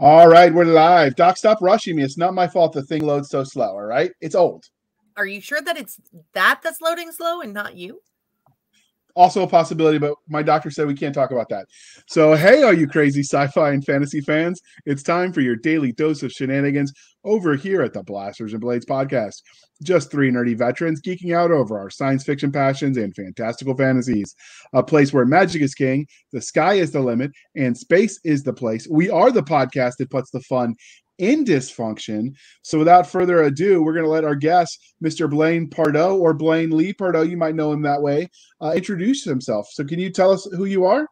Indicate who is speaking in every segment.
Speaker 1: All right, we're live. Doc, stop rushing me. It's not my fault the thing loads so slow, all right? It's old.
Speaker 2: Are you sure that it's that's loading slow and not you?
Speaker 1: Also a possibility, but my doctor said we can't talk about that. So, hey, all you crazy sci-fi and fantasy fans, it's time for your daily dose of shenanigans over here at the Blasters and Blades podcast. Just three nerdy veterans geeking out over our science fiction passions and fantastical fantasies. A place where magic is king, the sky is the limit, and space is the place. We are the podcast that puts the fun in dysfunction. So without further ado, we're going to let our guest, Mr. Blaine Pardoe, or Blaine Lee Pardoe, you might know him that way, introduce himself. So can you tell us who you are?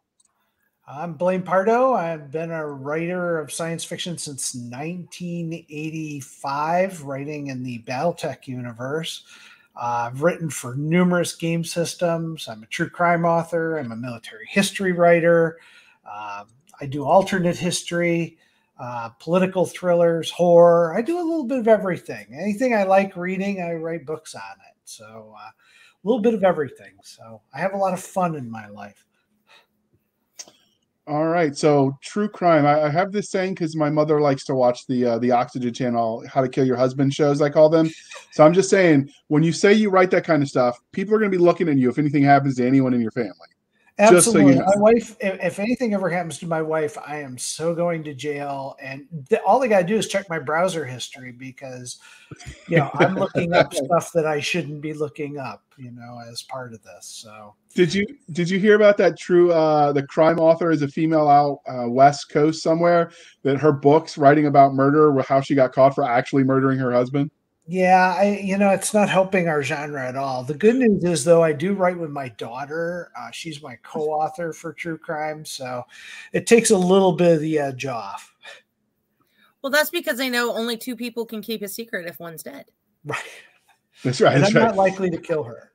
Speaker 3: I'm Blaine Pardoe. I've been a writer of science fiction since 1985, writing in the Battletech universe. I've written for numerous game systems. I'm a true crime author. I'm a military history writer. I do alternate history, political thrillers, horror. I do a little bit of everything. Anything I like reading, I write books on it. So a little bit of everything. So I have a lot of fun in my life.
Speaker 1: All right. So true crime. I have this saying because my mother likes to watch the Oxygen Channel, How to Kill Your Husband shows, I call them. So I'm just saying, when you say you write that kind of stuff, people are going to be looking at you if anything happens to anyone in your family.
Speaker 3: Absolutely.
Speaker 1: So you know.
Speaker 3: My wife, if anything ever happens to my wife, I am so going to jail. And all they got to do is check my browser history because, I'm looking up stuff that I shouldn't be looking up, as part of this. So
Speaker 1: did you hear about that true, the crime author is a female out West Coast somewhere, that her books writing about murder were how she got caught for actually murdering her husband?
Speaker 3: Yeah, it's not helping our genre at all. The good news is, though, I do write with my daughter. She's my co-author for true crime, so it takes a little bit of the edge off.
Speaker 2: Well, that's because I know only two people can keep a secret if one's dead.
Speaker 3: Right.
Speaker 1: That's right.
Speaker 3: And
Speaker 1: that's
Speaker 3: I'm
Speaker 1: right.
Speaker 3: not likely to kill her.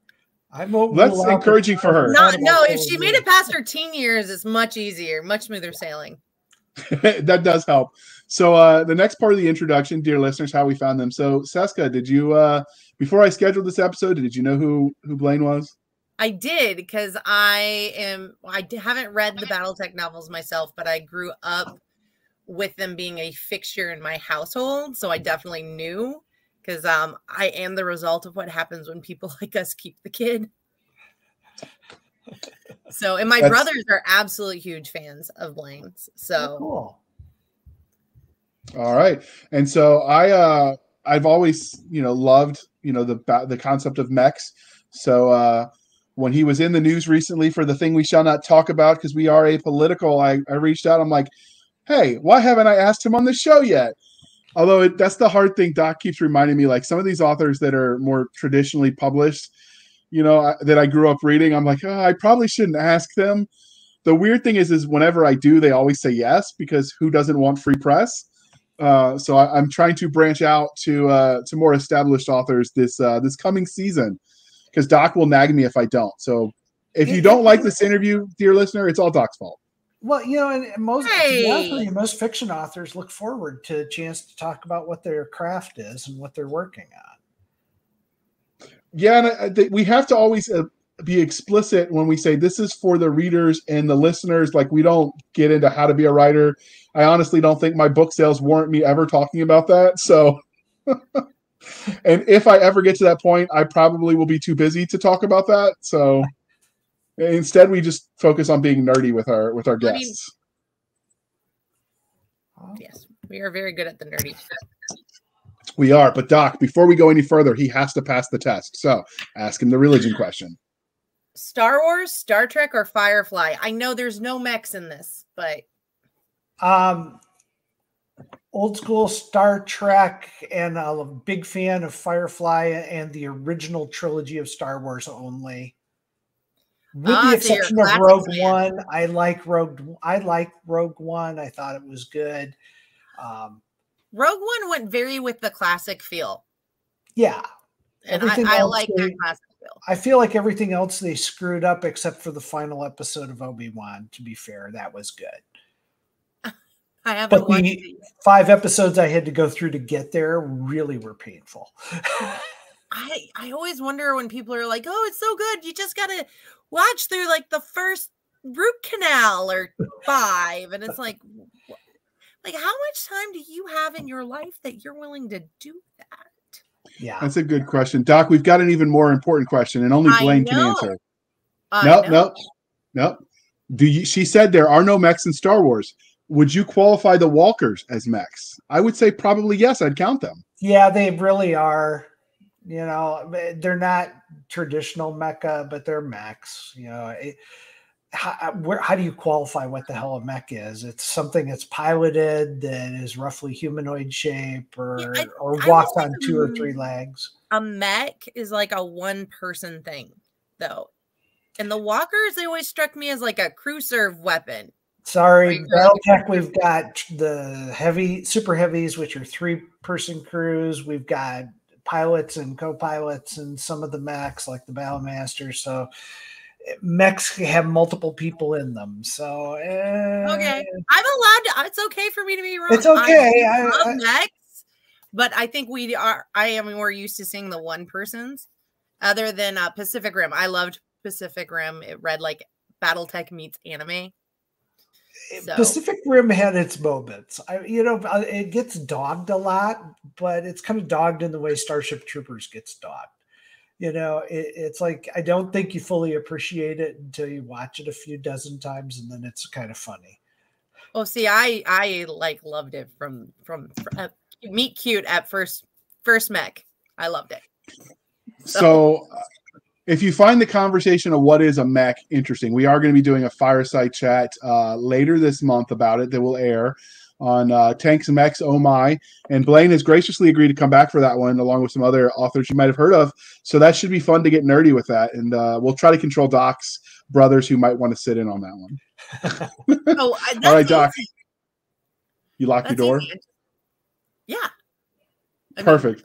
Speaker 1: That's encouraging for her.
Speaker 2: No, if she made it past her teen years, it's much easier, much smoother sailing.
Speaker 1: That does help. So the next part of the introduction, dear listeners, how we found them. So Cisca, did you before I scheduled this episode, did you know who Blaine was?
Speaker 2: I did, because I haven't read the Battletech novels myself, but I grew up with them being a fixture in my household, so I definitely knew, because I am the result of what happens when people like us keep the kid. So, and my brothers are absolutely huge fans of Blaine's. So
Speaker 3: cool.
Speaker 1: All right. And so I've always, loved, the concept of mechs. So when he was in the news recently for the thing we shall not talk about, because we are apolitical, I reached out. I'm like, hey, why haven't I asked him on the show yet? Although that's the hard thing. Doc keeps reminding me, like some of these authors that are more traditionally published, that I grew up reading, I'm like, I probably shouldn't ask them. The weird thing is whenever I do, they always say yes, because who doesn't want free press? So I'm trying to branch out to more established authors this coming season, because Doc will nag me if I don't. So if you don't like this interview, dear listener, it's all Doc's fault.
Speaker 3: Well, and to be honest with you, most fiction authors look forward to a chance to talk about what their craft is and what they're working on.
Speaker 1: Yeah, and we have to always be explicit when we say this is for the readers and the listeners. Like, we don't get into how to be a writer. I honestly don't think my book sales warrant me ever talking about that. So, and if I ever get to that point, I probably will be too busy to talk about that. So instead, we just focus on being nerdy with our guests.
Speaker 2: Yes, we are very good at the nerdy.
Speaker 1: We are, but Doc, before we go any further, he has to pass the test. So ask him the religion question.
Speaker 2: Star Wars, Star Trek, or Firefly? I know there's no mechs in this, but
Speaker 3: old school Star Trek, and I'm a big fan of Firefly and the original trilogy of Star Wars only. With the exception of Rogue One. I like Rogue One. I thought it was good.
Speaker 2: Rogue One went very with the classic feel.
Speaker 3: Yeah.
Speaker 2: And I like that classic feel.
Speaker 3: I feel like everything else they screwed up except for the final episode of Obi-Wan, to be fair. That was good.
Speaker 2: I haven't watched the
Speaker 3: 5 episodes I had to go through to get there really were painful.
Speaker 2: I always wonder when people are like, oh, it's so good, you just got to watch through like the first root canal or 5. And it's like, Like, how much time do you have in your life that you're willing to do that?
Speaker 3: Yeah.
Speaker 1: That's a good question. Doc, we've got an even more important question, and only Blaine can answer. Nope. She said there are no mechs in Star Wars. Would you qualify the Walkers as mechs? I would say probably yes. I'd count them.
Speaker 3: Yeah, they really are. You know, they're not traditional mecha, but they're mechs. You know, how do you qualify what the hell a mech is? It's something that's piloted that is roughly humanoid shape, or walks on 2 or 3 legs.
Speaker 2: A mech is like a one-person thing, though. And the walkers, they always struck me as like a crew serve weapon.
Speaker 3: Sorry, Battletech, we've got the super heavies, which are 3-person crews. We've got pilots and co-pilots and some of the mechs, like the Battlemaster. So mechs have multiple people in them. So
Speaker 2: okay, I'm allowed to. It's okay for me to be wrong.
Speaker 3: It's okay.
Speaker 2: I love mechs, but I think I am more used to seeing the one persons, other than Pacific Rim. I loved Pacific Rim. It read like Battletech meets anime. So.
Speaker 3: Pacific Rim had its moments. It gets dogged a lot, but it's kind of dogged in the way Starship Troopers gets dogged. You know, it's like, I don't think you fully appreciate it until you watch it a few dozen times, and then it's kind of funny.
Speaker 2: Oh, see, I like loved it from meet cute at first mech. I loved it.
Speaker 1: So if you find the conversation of what is a mech interesting, we are going to be doing a fireside chat later this month about it that will air on Tanks and Mechs, Oh My. And Blaine has graciously agreed to come back for that one, along with some other authors you might have heard of. So that should be fun to get nerdy with that. And we'll try to control Doc's brothers who might want to sit in on that one. All right, Doc. You locked your door?
Speaker 2: Easy. Yeah.
Speaker 1: Perfect.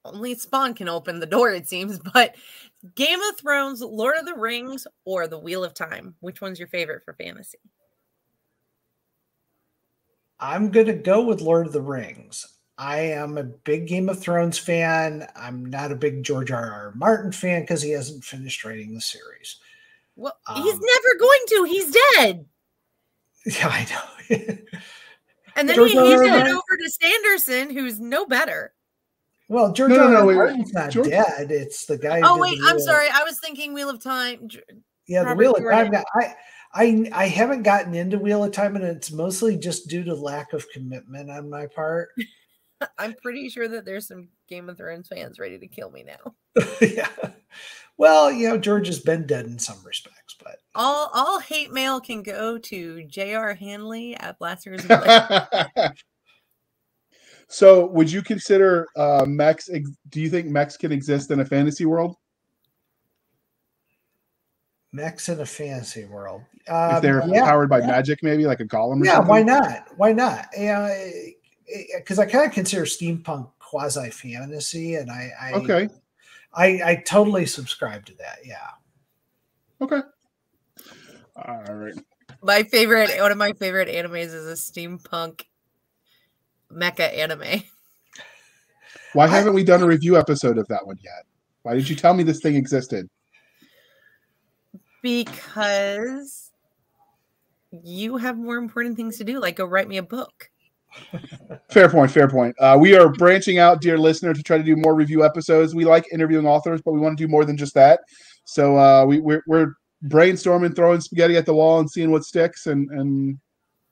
Speaker 2: Only Spawn can open the door, it seems. But Game of Thrones, Lord of the Rings, or The Wheel of Time? Which one's your favorite for fantasy?
Speaker 3: I'm going to go with Lord of the Rings. I am a big Game of Thrones fan. I'm not a big George R.R. Martin fan because he hasn't finished writing the series.
Speaker 2: Well, he's never going to. He's dead.
Speaker 3: Yeah, I know.
Speaker 2: And then he handed it over to Sanderson, who's no better.
Speaker 3: Well, George R.R. Martin's not dead. It's the guy.
Speaker 2: Oh, wait. I'm sorry. I was thinking Wheel of Time.
Speaker 3: Yeah, the Wheel of Time. I haven't gotten into Wheel of Time, and it's mostly just due to lack of commitment on my part.
Speaker 2: I'm pretty sure that there's some Game of Thrones fans ready to kill me now.
Speaker 3: Yeah. Well, George has been dead in some respects, but
Speaker 2: all hate mail can go to J.R. Handley at Blasters.
Speaker 1: So, would you consider mechs? Do you think mechs can exist in a fantasy world?
Speaker 3: Mechs in a fantasy world,
Speaker 1: if they're powered by magic, maybe like a golem. Or something?
Speaker 3: Why not? Why not? Because I kind of consider steampunk quasi fantasy, and I totally subscribe to that. Yeah.
Speaker 1: Okay. All right.
Speaker 2: One of my favorite animes is a steampunk mecha anime.
Speaker 1: Why haven't we done a review episode of that one yet? Why did you tell me this thing existed?
Speaker 2: Because you have more important things to do, like go write me a book.
Speaker 1: Fair point. We are branching out, dear listener, to try to do more review episodes. We like interviewing authors, but we want to do more than just that. So we're brainstorming, throwing spaghetti at the wall and seeing what sticks, and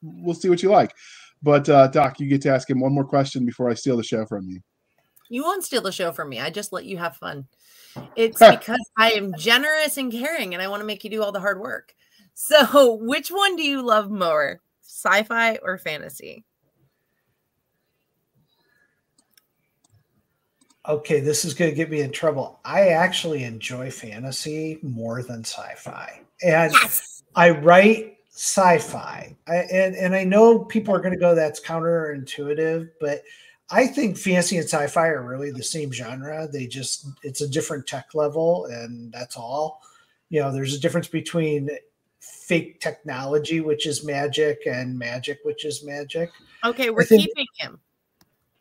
Speaker 1: we'll see what you like. But Doc, you get to ask him one more question before I steal the show from you.
Speaker 2: You won't steal the show from me. I just let you have fun. It's because I am generous and caring, and I want to make you do all the hard work. So which one do you love more, sci-fi or fantasy?
Speaker 3: Okay, this is going to get me in trouble. I actually enjoy fantasy more than sci-fi. And yes! I write sci-fi. And I know people are going to go, that's counterintuitive, but I think fantasy and sci-fi are really the same genre. It's a different tech level, and that's all. There's a difference between fake technology, which is magic, and magic, which is magic.
Speaker 2: Okay, we're keeping him.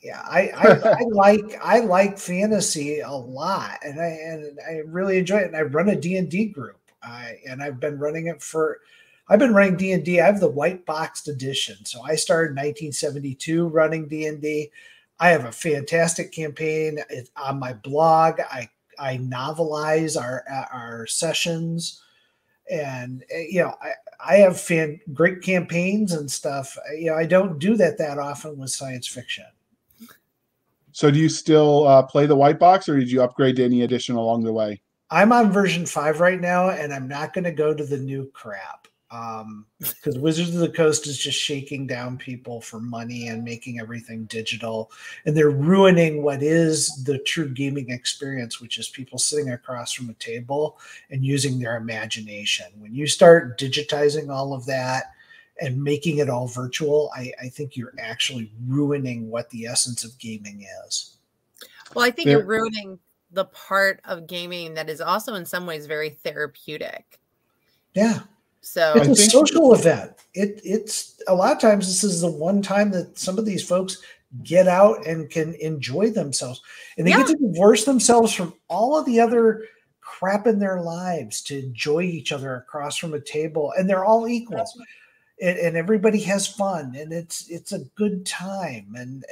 Speaker 3: Yeah, I like fantasy a lot, and I really enjoy it. And I run a D&D group, and I've been running it for I've been running D&D. I have the white boxed edition. So I started in 1972 running D&D. I have a fantastic campaign. It's on my blog. I novelize our sessions, and I have great campaigns and stuff. I don't do that often with science fiction.
Speaker 1: So do you still play the white box, or did you upgrade to any edition along the way?
Speaker 3: I'm on version 5 right now, and I'm not going to go to the new crap. Because Wizards of the Coast is just shaking down people for money and making everything digital, and they're ruining what is the true gaming experience, which is people sitting across from a table and using their imagination. When you start digitizing all of that and making it all virtual, I think you're actually ruining what the essence of gaming is.
Speaker 2: Well, I think you're ruining the part of gaming that is also in some ways very therapeutic.
Speaker 3: Yeah.
Speaker 2: So
Speaker 3: it's a social event. It's a lot of times this is the one time that some of these folks get out and can enjoy themselves, and they get to divorce themselves from all of the other crap in their lives to enjoy each other across from a table, and they're all equals. And everybody has fun, and it's a good time. And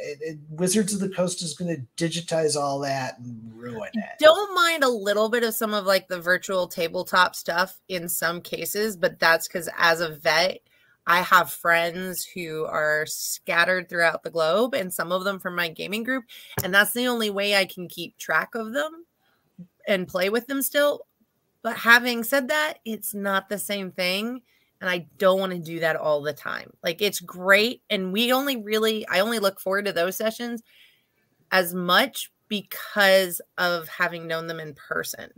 Speaker 3: Wizards of the Coast is going to digitize all that and ruin it.
Speaker 2: Don't mind a little bit of some of like the virtual tabletop stuff in some cases, but that's because as a vet, I have friends who are scattered throughout the globe, and some of them from my gaming group, and that's the only way I can keep track of them and play with them still. But having said that, it's not the same thing. And I don't want to do that all the time. Like, it's great. And I only look forward to those sessions as much because of having known them in person.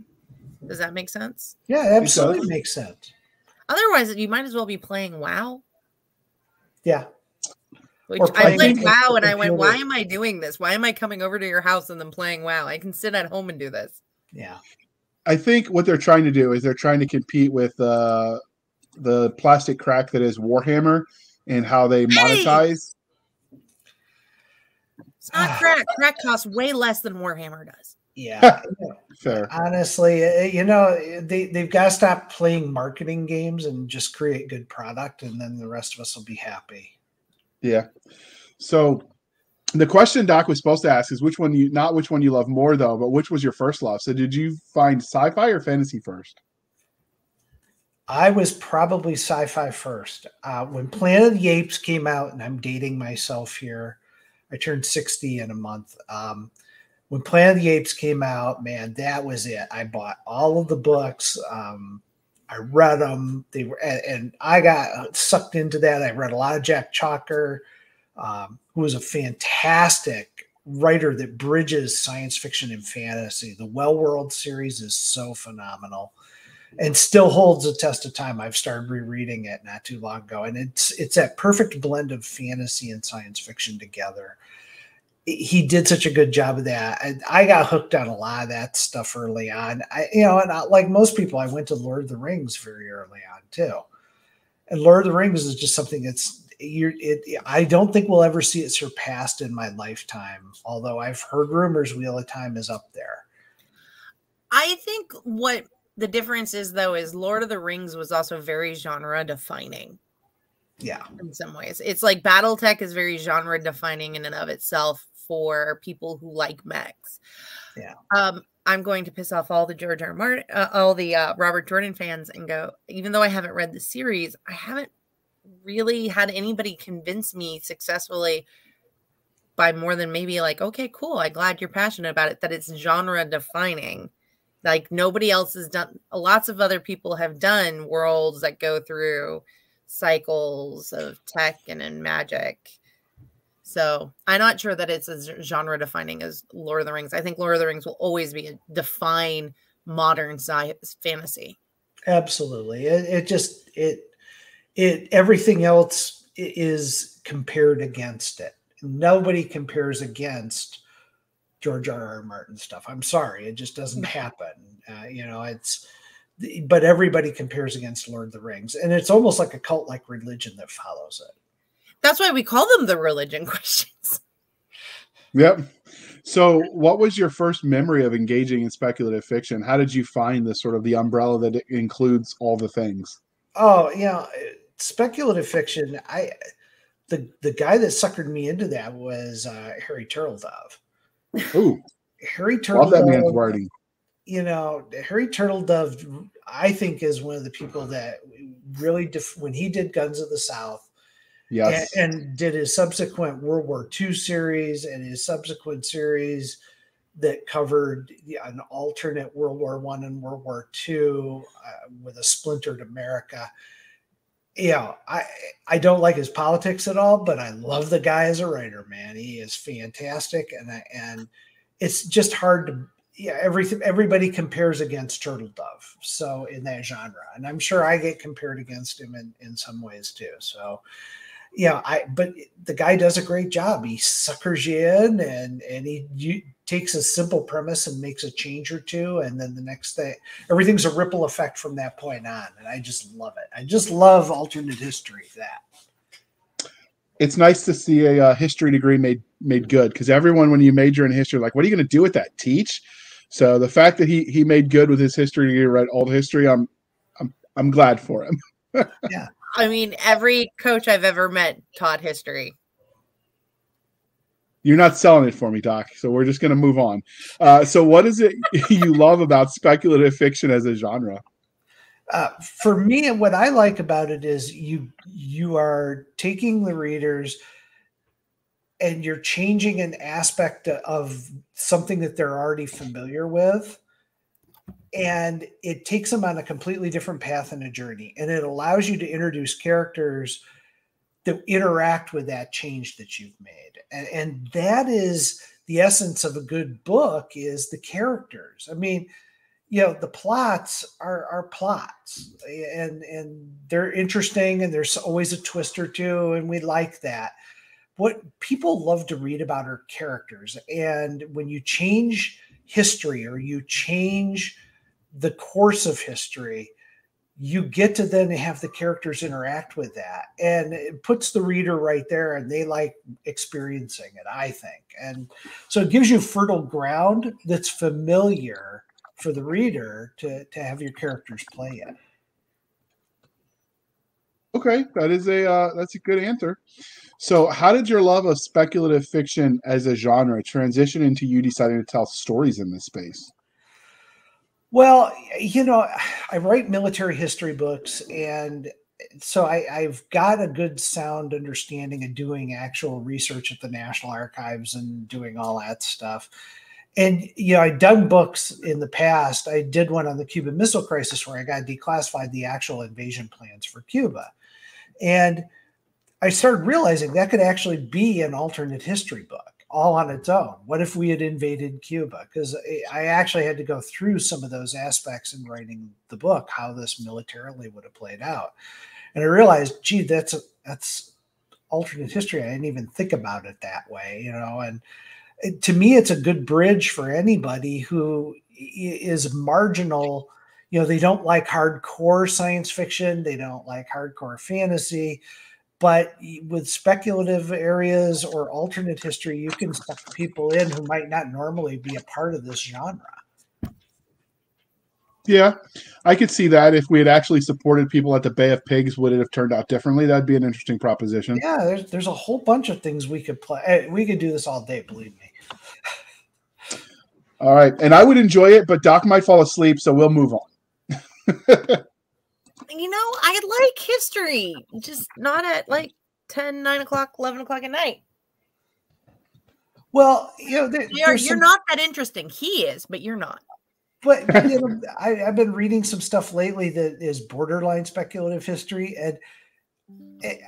Speaker 2: Does that make sense?
Speaker 3: Yeah, absolutely makes sense.
Speaker 2: Otherwise, you might as well be playing WoW.
Speaker 3: Yeah.
Speaker 2: Which I played WoW and I went, why am I doing this? Why am I coming over to your house and then playing WoW? I can sit at home and do this.
Speaker 3: Yeah.
Speaker 1: I think what they're trying to do is they're trying to compete with the plastic crack that is Warhammer and how they monetize.
Speaker 2: It's not crack. Crack costs way less than Warhammer does.
Speaker 3: Yeah.
Speaker 1: Fair.
Speaker 3: Honestly, they've got to stop playing marketing games and just create good product, and then the rest of us will be happy.
Speaker 1: Yeah. So the question Doc was supposed to ask is not which one you love more though, but which was your first love. So did you find sci-fi or fantasy first?
Speaker 3: I was probably sci-fi first. When Planet of the Apes came out, and I'm dating myself here, I turned 60 in a month. When Planet of the Apes came out, man, that was it. I bought all of the books. I read them. And I got sucked into that. I read a lot of Jack Chalker, who was a fantastic writer that bridges science fiction and fantasy. The Well World series is so phenomenal and still holds the test of time. I've started rereading it not too long ago, and it's that perfect blend of fantasy and science fiction together. He did such a good job of that. I got hooked on a lot of that stuff early on. Like most people, I went to Lord of the Rings very early on too. And Lord of the Rings is just something I don't think we'll ever see it surpassed in my lifetime. Although I've heard rumors Wheel of Time is up there.
Speaker 2: I think what the difference is, though, is Lord of the Rings was also very genre defining.
Speaker 3: Yeah.
Speaker 2: In some ways. It's like Battletech is very genre defining in and of itself for people who like mechs.
Speaker 3: Yeah.
Speaker 2: I'm going to piss off all the Robert Jordan fans and go, even though I haven't read the series, I haven't really had anybody convince me successfully by more than maybe like, okay, cool. I'm glad you're passionate about it, that it's genre defining. Like nobody else has done. Lots of other people have done worlds that go through cycles of tech and in magic. So I'm not sure that it's as genre defining as Lord of the Rings. I think Lord of the Rings will always define modern fantasy.
Speaker 3: Absolutely. Everything else is compared against it. Nobody compares against George R.R. Martin stuff. I'm sorry. It just doesn't happen. But everybody compares against Lord of the Rings, and it's almost like a cult-like religion that follows it.
Speaker 2: That's why we call them the religion questions.
Speaker 1: Yep. So what was your first memory of engaging in speculative fiction? How did you find the umbrella that includes all the things?
Speaker 3: Oh, speculative fiction. The guy that suckered me into that was Harry Turtledove.
Speaker 1: Ooh,
Speaker 3: Harry
Speaker 1: love that man's
Speaker 3: Turtledove.
Speaker 1: writing.
Speaker 3: Harry Turtledove, I think, is one of the people that really, when he did Guns of the South,
Speaker 1: Yes,
Speaker 3: and did his subsequent World War II series and his subsequent series that covered an alternate World War I and World War II with a splintered America. I don't like his politics at all, but I love the guy as a writer, man. He is fantastic, and it's just hard to. Yeah, everybody compares against Turtledove, so in that genre, and I'm sure I get compared against him in some ways too. So, but the guy does a great job. He suckers you in, and he takes a simple premise and makes a change or two, and then the next thing, everything's a ripple effect from that point on, and I just love it. I just love alternate history.
Speaker 1: it's nice to see a history degree made good, because everyone, when you major in history, like, what are you going to do with that? Teach? So the fact that he made good with his history degree, read old history, I'm glad for him.
Speaker 3: Yeah.
Speaker 2: I mean, every coach I've ever met taught history.
Speaker 1: You're not selling it for me, Doc. So we're just going to move on. So what is it you love about speculative fiction as a genre?
Speaker 3: For me, what I like about it is you are taking the readers and you're changing an aspect of something that they're already familiar with. And it takes them on a completely different path and a journey. And it allows you to introduce characters that interact with that change that you've made. And that is the essence of a good book, is the characters. I mean, the plots are plots, and they're interesting, and there's always a twist or two, and we like that. What people love to read about are characters. And when you change history or you change the course of history, you get to then have the characters interact with that, and it puts the reader right there, and they like experiencing it, I think. And so it gives you fertile ground that's familiar for the reader to have your characters play in.
Speaker 1: Okay, that's a good answer. So how did your love of speculative fiction as a genre transition into you deciding to tell stories in this space?
Speaker 3: Well, I write military history books, and so I've got a good sound understanding of doing actual research at the National Archives and doing all that stuff. And, I'd done books in the past. I did one on the Cuban Missile Crisis where I got declassified the actual invasion plans for Cuba. And I started realizing that could actually be an alternate history book all on its own. What if we had invaded Cuba? Because I actually had to go through some of those aspects in writing the book, how this militarily would have played out. And I realized, gee, that's alternate history. I didn't even think about it that way, and to me, it's a good bridge for anybody who is marginal. They don't like hardcore science fiction. They don't like hardcore fantasy. But with speculative areas or alternate history, you can suck people in who might not normally be a part of this genre.
Speaker 1: Yeah, I could see that. If we had actually supported people at the Bay of Pigs, would it have turned out differently? That'd be an interesting proposition.
Speaker 3: Yeah, there's a whole bunch of things we could play. We could do this all day, believe me.
Speaker 1: All right, and I would enjoy it, but Doc might fall asleep, so we'll move on.
Speaker 2: I like history, just not at like 10, 9 o'clock, 11 o'clock at night.
Speaker 3: Well,
Speaker 2: you're not that interesting. He is, but you're not.
Speaker 3: But I've been reading some stuff lately that is borderline speculative history. And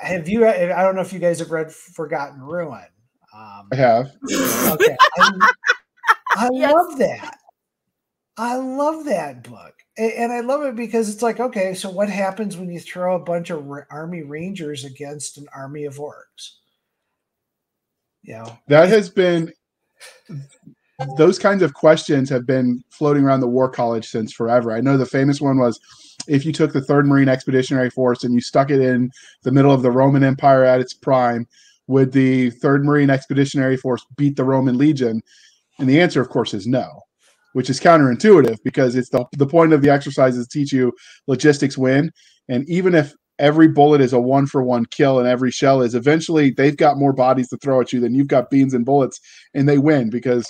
Speaker 3: I don't know if you guys have read Forgotten Ruin.
Speaker 1: I have.
Speaker 3: Okay. I yes. love that. I love that book. And I love it because it's like, okay, so what happens when you throw a bunch of Army Rangers against an army of orcs?
Speaker 1: That has been, those kinds of questions have been floating around the War College since forever. I know the famous one was, if you took the 3rd Marine Expeditionary Force and you stuck it in the middle of the Roman Empire at its prime, would the 3rd Marine Expeditionary Force beat the Roman Legion? And the answer, of course, is no, which is counterintuitive, because it's the point of the exercise is to teach you logistics win. And even if every bullet is a 1-for-1 kill and every shell is, eventually they've got more bodies to throw at you than you've got beans and bullets, and they win because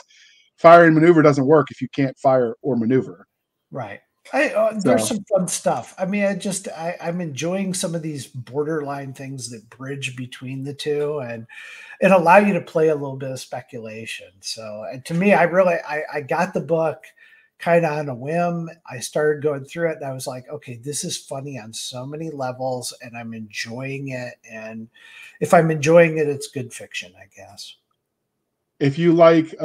Speaker 1: fire and maneuver doesn't work if you can't fire or maneuver.
Speaker 3: Right. There's some fun stuff. I mean, I'm enjoying some of these borderline things that bridge between the two and allow you to play a little bit of speculation. So to me, I got the book kind of on a whim. I started going through it and I was like, okay, this is funny on so many levels and I'm enjoying it. And if I'm enjoying it, it's good fiction, I guess.
Speaker 1: If you like,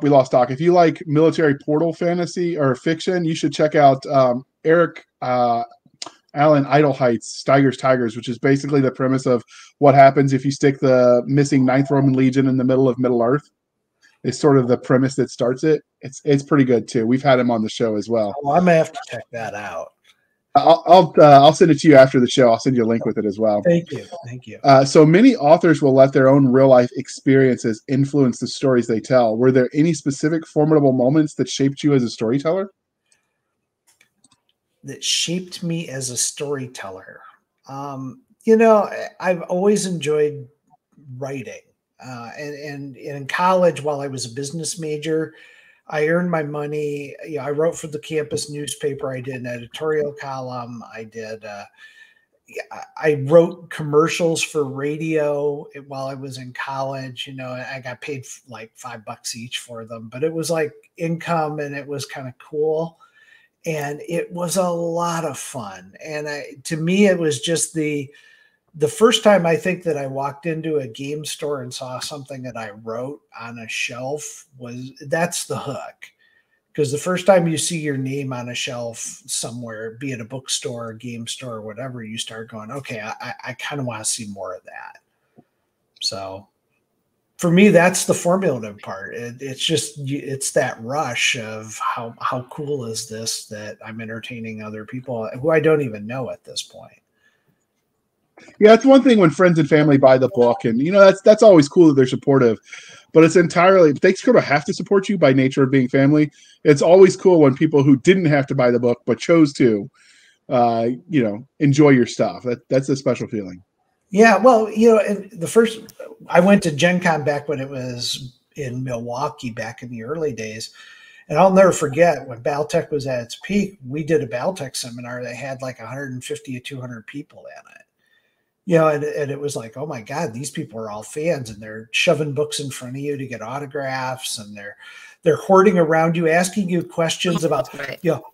Speaker 1: we lost Doc. If you like military portal fantasy or fiction, you should check out Eric Allen Idle Heights, Steiger's Tigers, which is basically the premise of what happens if you stick the missing 9th Roman Legion in the middle of Middle Earth. It's sort of the premise that starts it. It's pretty good too. We've had him on the show as well.
Speaker 3: Oh, I may have to check that out.
Speaker 1: I'll send it to you after the show. I'll send you a link with it as well.
Speaker 3: Thank you.
Speaker 1: So many authors will let their own real life experiences influence the stories they tell. Were there any specific formidable moments that shaped you as a storyteller?
Speaker 3: That shaped me as a storyteller. I've always enjoyed writing. And in college, while I was a business major, I earned my money. I wrote for the campus newspaper. I did an editorial column. I wrote commercials for radio while I was in college. I got paid like $5 each for them, but it was like income and it was kind of cool. And it was a lot of fun. And to me, it was just the first time I think that I walked into a game store and saw something that I wrote on a shelf that's the hook. Because the first time you see your name on a shelf somewhere, be it a bookstore, a game store, or whatever, you start going, okay, I kind of want to see more of that. So for me, that's the formative part. It's that rush of how cool is this that I'm entertaining other people who I don't even know at this point.
Speaker 1: Yeah, it's one thing when friends and family buy the book, and that's always cool that they're supportive. But it's entirely, they sort of have to support you by nature of being family. It's always cool when people who didn't have to buy the book but chose to, enjoy your stuff. That's a special feeling.
Speaker 3: Yeah, well, I went to Gen Con back when it was in Milwaukee back in the early days. And I'll never forget when Battletech was at its peak, we did a Battletech seminar that had like 150 to 200 people in it. And it was like, oh my God, these people are all fans and they're shoving books in front of you to get autographs and they're hoarding around you, asking you questions about,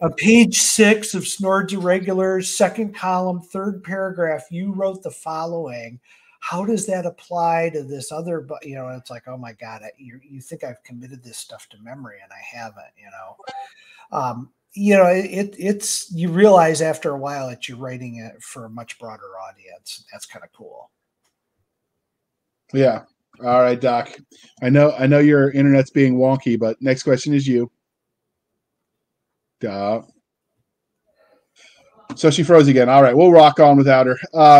Speaker 3: on page 6 of Snords Irregulars, second column, third paragraph, you wrote the following. How does that apply to this other? It's like, oh my God, you think I've committed this stuff to memory and I haven't, it's you realize after a while that you're writing it for a much broader audience. That's kind of cool.
Speaker 1: Yeah. All right, Doc. I know your internet's being wonky, but next question is you. Duh. So she froze again. All right, we'll rock on without her.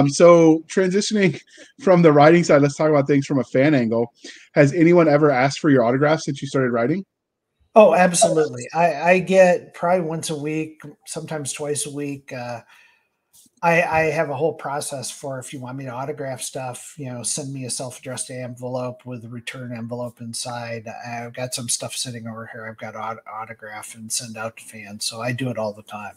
Speaker 1: So transitioning from the writing side, let's talk about things from a fan angle. Has anyone ever asked for your autograph since you started writing?
Speaker 3: Oh, absolutely. I get probably once a week, sometimes twice a week. I have a whole process for if you want me to autograph stuff, send me a self-addressed envelope with a return envelope inside. I've got some stuff sitting over here. I've got autograph and send out to fans. So I do it all the time.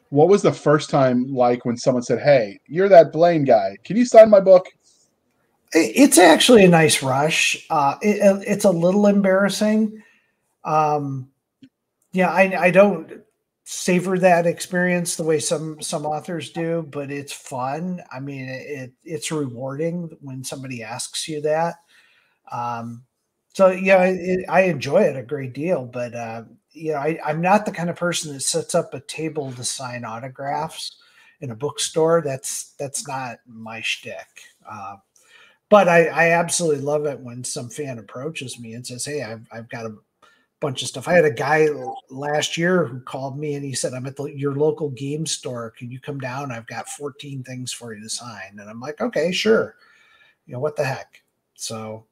Speaker 1: What was the first time like when someone said, hey, you're that Blaine guy. Can you sign my book?
Speaker 3: It's actually a nice rush. It's a little embarrassing. I don't savor that experience the way some authors do, but it's fun. I mean, it's rewarding when somebody asks you that. I enjoy it a great deal, but I'm not the kind of person that sets up a table to sign autographs in a bookstore. That's not my shtick. But I absolutely love it when some fan approaches me and says, hey, I've got a bunch of stuff. I had a guy last year who called me and he said, I'm at your local game store. Can you come down? I've got 14 things for you to sign. And I'm like, okay, sure. What the heck? So,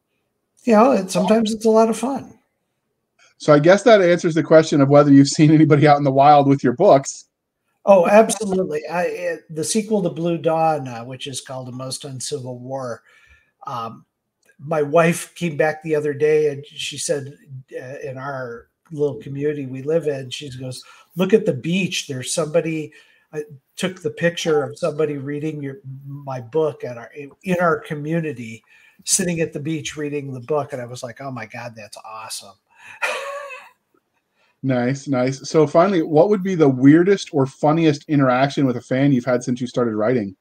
Speaker 3: sometimes it's a lot of fun.
Speaker 1: So I guess that answers the question of whether you've seen anybody out in the wild with your books.
Speaker 3: Oh, absolutely. The sequel to Blue Dawn, which is called A Most Uncivil War. Um, my wife came back the other day and she said, in our little community we live in, she goes, "Look at the beach. There's somebody." I took the picture of somebody reading my book in our community, sitting at the beach reading the book, and I was like, "Oh my God, that's awesome."
Speaker 1: Nice, nice. So finally, what would be the weirdest or funniest interaction with a fan you've had since you started writing?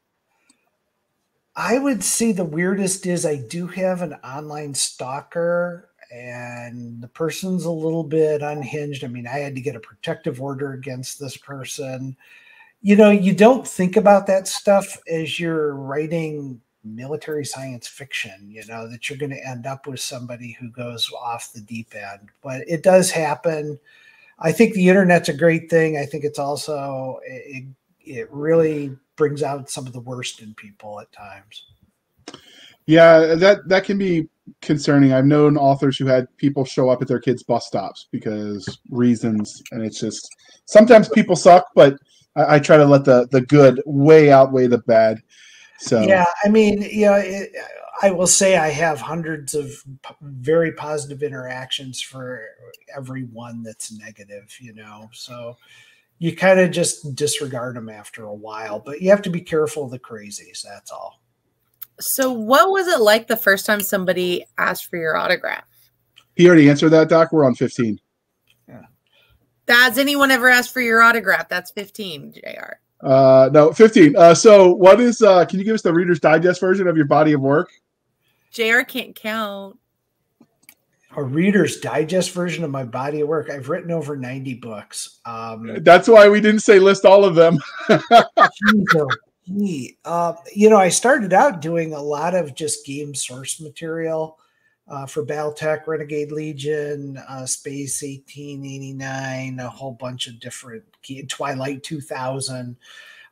Speaker 3: I would say the weirdest is I do have an online stalker, and the person's a little bit unhinged. I mean, I had to get a protective order against this person. You don't think about that stuff as you're writing military science fiction, that you're going to end up with somebody who goes off the deep end. But it does happen. I think the internet's a great thing. I think it's also, it really brings out some of the worst in people at times.
Speaker 1: Yeah, that can be concerning. I've known authors who had people show up at their kids' bus stops because reasons, and it's just sometimes people suck, but I try to let the good way outweigh the bad. So
Speaker 3: yeah, I mean, I will say I have hundreds of very positive interactions for every one that's negative, so you kind of just disregard them after a while, but you have to be careful of the crazies. That's all.
Speaker 2: So what was it like the first time somebody asked for your autograph?
Speaker 1: He already answered that, Doc. We're on 15.
Speaker 3: Yeah.
Speaker 2: Has anyone ever asked for your autograph? That's 15, JR.
Speaker 1: No, 15. So what is, can you give us the Reader's Digest version of your body of work?
Speaker 2: JR can't count.
Speaker 3: A Reader's Digest version of my body of work. I've written over 90 books.
Speaker 1: That's why we didn't say list all of them.
Speaker 3: I started out doing a lot of just game source material for Battletech, Renegade Legion, Space 1889, a whole bunch of different Twilight 2000.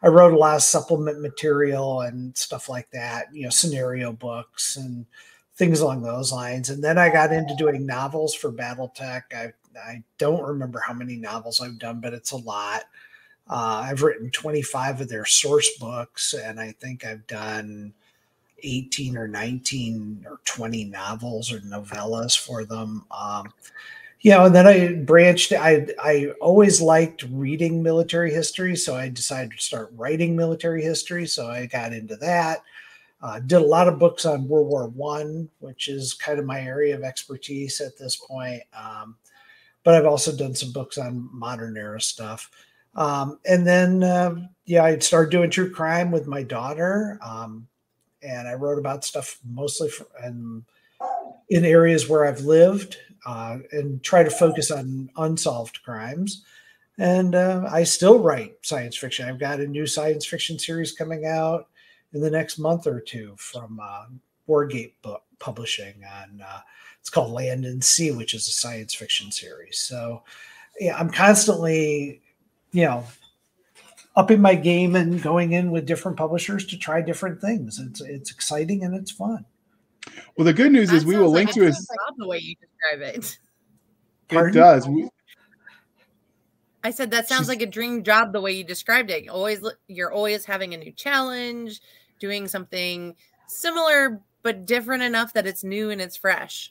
Speaker 3: I wrote a lot of supplement material and stuff like that, scenario books and things along those lines. And then I got into doing novels for Battletech. I don't remember how many novels I've done, but it's a lot. I've written 25 of their source books, and I think I've done 18 or 19 or 20 novels or novellas for them. And then I branched. I always liked reading military history, so I decided to start writing military history. So I got into that. Did a lot of books on World War I, which is kind of my area of expertise at this point. But I've also done some books on modern era stuff. And then I started doing true crime with my daughter. And I wrote about stuff mostly in areas where I've lived and try to focus on unsolved crimes. And I still write science fiction. I've got a new science fiction series coming out in the next month or two from Wargate Book Publishing. It's called Land and Sea, which is a science fiction series. So I'm constantly, upping my game and going in with different publishers to try different things. It's exciting and it's fun.
Speaker 1: Well, the good news is we will link to his.
Speaker 2: The way you describe it.
Speaker 1: It does.
Speaker 2: I said that sounds like a dream job the way you described it. You're always having a new challenge, doing something similar but different enough that it's new and it's fresh.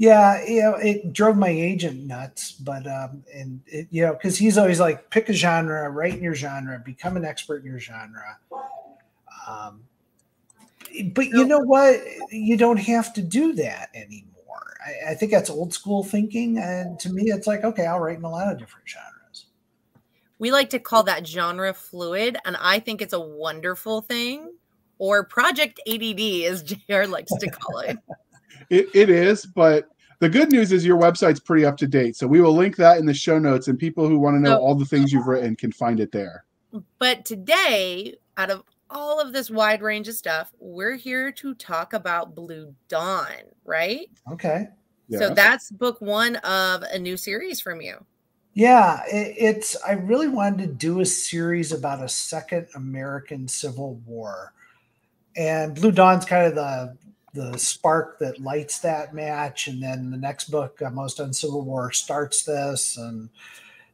Speaker 3: Yeah, it drove my agent nuts, but because he's always like, pick a genre, write in your genre, become an expert in your genre. But you know what? You don't have to do that anymore. I think that's old school thinking, and to me, it's like, okay, I'll write in a lot of different genres.
Speaker 2: We like to call that genre fluid, and I think it's a wonderful thing, or Project ADD, as JR likes to call it.
Speaker 1: It is, but the good news is your website's pretty up to date. So we will link that in the show notes, and people who want to know all the things you've written can find it there.
Speaker 2: But today, out of all of this wide range of stuff, we're here to talk about Blue Dawn, right?
Speaker 3: Okay.
Speaker 1: Yeah.
Speaker 2: So that's book one of a new series from you.
Speaker 3: Yeah, I really wanted to do a series about a second American Civil War. And Blue Dawn's kind of the spark that lights that match. And then the next book, Most Uncivil War, starts this. And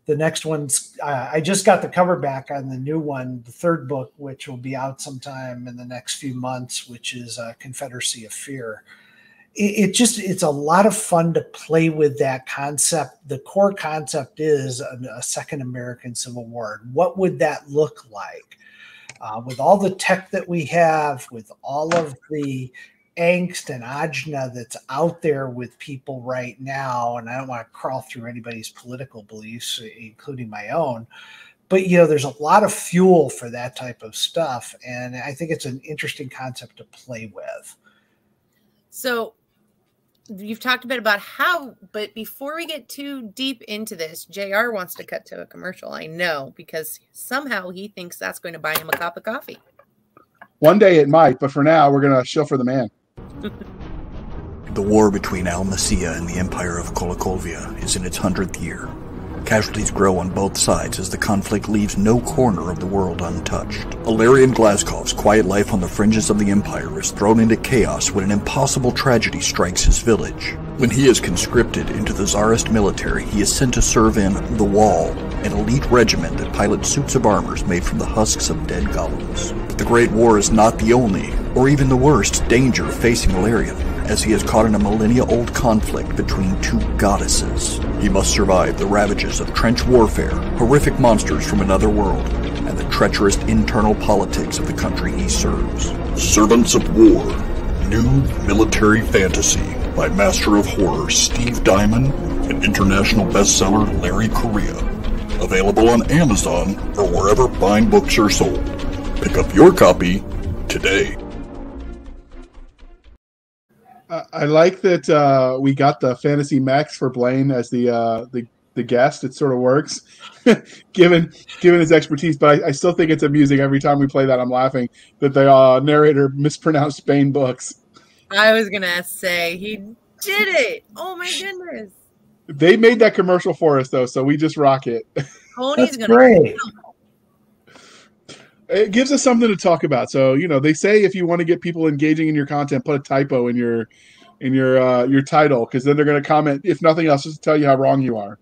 Speaker 3: The next one's I just got the cover back on the new one, the third book, which will be out sometime in the next few months, which is Confederacy of Fear. It's a lot of fun to play with that concept. The core concept is a second American Civil War. What would that look like? With all the tech that we have, with all of the angst and ajna that's out there with people right now, and I don't want to crawl through anybody's political beliefs, including my own, but there's a lot of fuel for that type of stuff, and I think it's an interesting concept to play with.
Speaker 2: So you've talked a bit about how, but before we get too deep into this, JR wants to cut to a commercial. I know, because somehow he thinks that's going to buy him a cup of coffee.
Speaker 1: One day it might, but for now we're going to shill for the man.
Speaker 4: The war between Al Masia and the Empire of Kolakovia is in its 100th year. Casualties grow on both sides as the conflict leaves no corner of the world untouched. Ilarion Glaskov's quiet life on the fringes of the Empire is thrown into chaos when an impossible tragedy strikes his village. When he is conscripted into the Tsarist military, he is sent to serve in The Wall, an elite regiment that pilots suits of armors made from the husks of dead golems. But the Great War is not the only, or even the worst, danger facing Ilarion, as he is caught in a millennia-old conflict between two goddesses. He must survive the ravages of trench warfare, horrific monsters from another world, and the treacherous internal politics of the country he serves. Servants of War, new military fantasy by Master of Horror Steve Diamond and international bestseller Larry Correia. Available on Amazon or wherever fine books are sold. Pick up your copy today.
Speaker 1: I like that we got the fantasy Mechs for Blaine as the guest. It sort of works, given his expertise. But I still think it's amusing every time we play that. I'm laughing that the narrator mispronounced Spain books.
Speaker 2: I was gonna say he did it. Oh my goodness!
Speaker 1: They made that commercial for us though, so we just rock it.
Speaker 2: Tony's gonna
Speaker 3: great.
Speaker 1: It gives us something to talk about. So, they say if you want to get people engaging in your content, put a typo in your title, because then they're going to comment, if nothing else, just to tell you how wrong you are.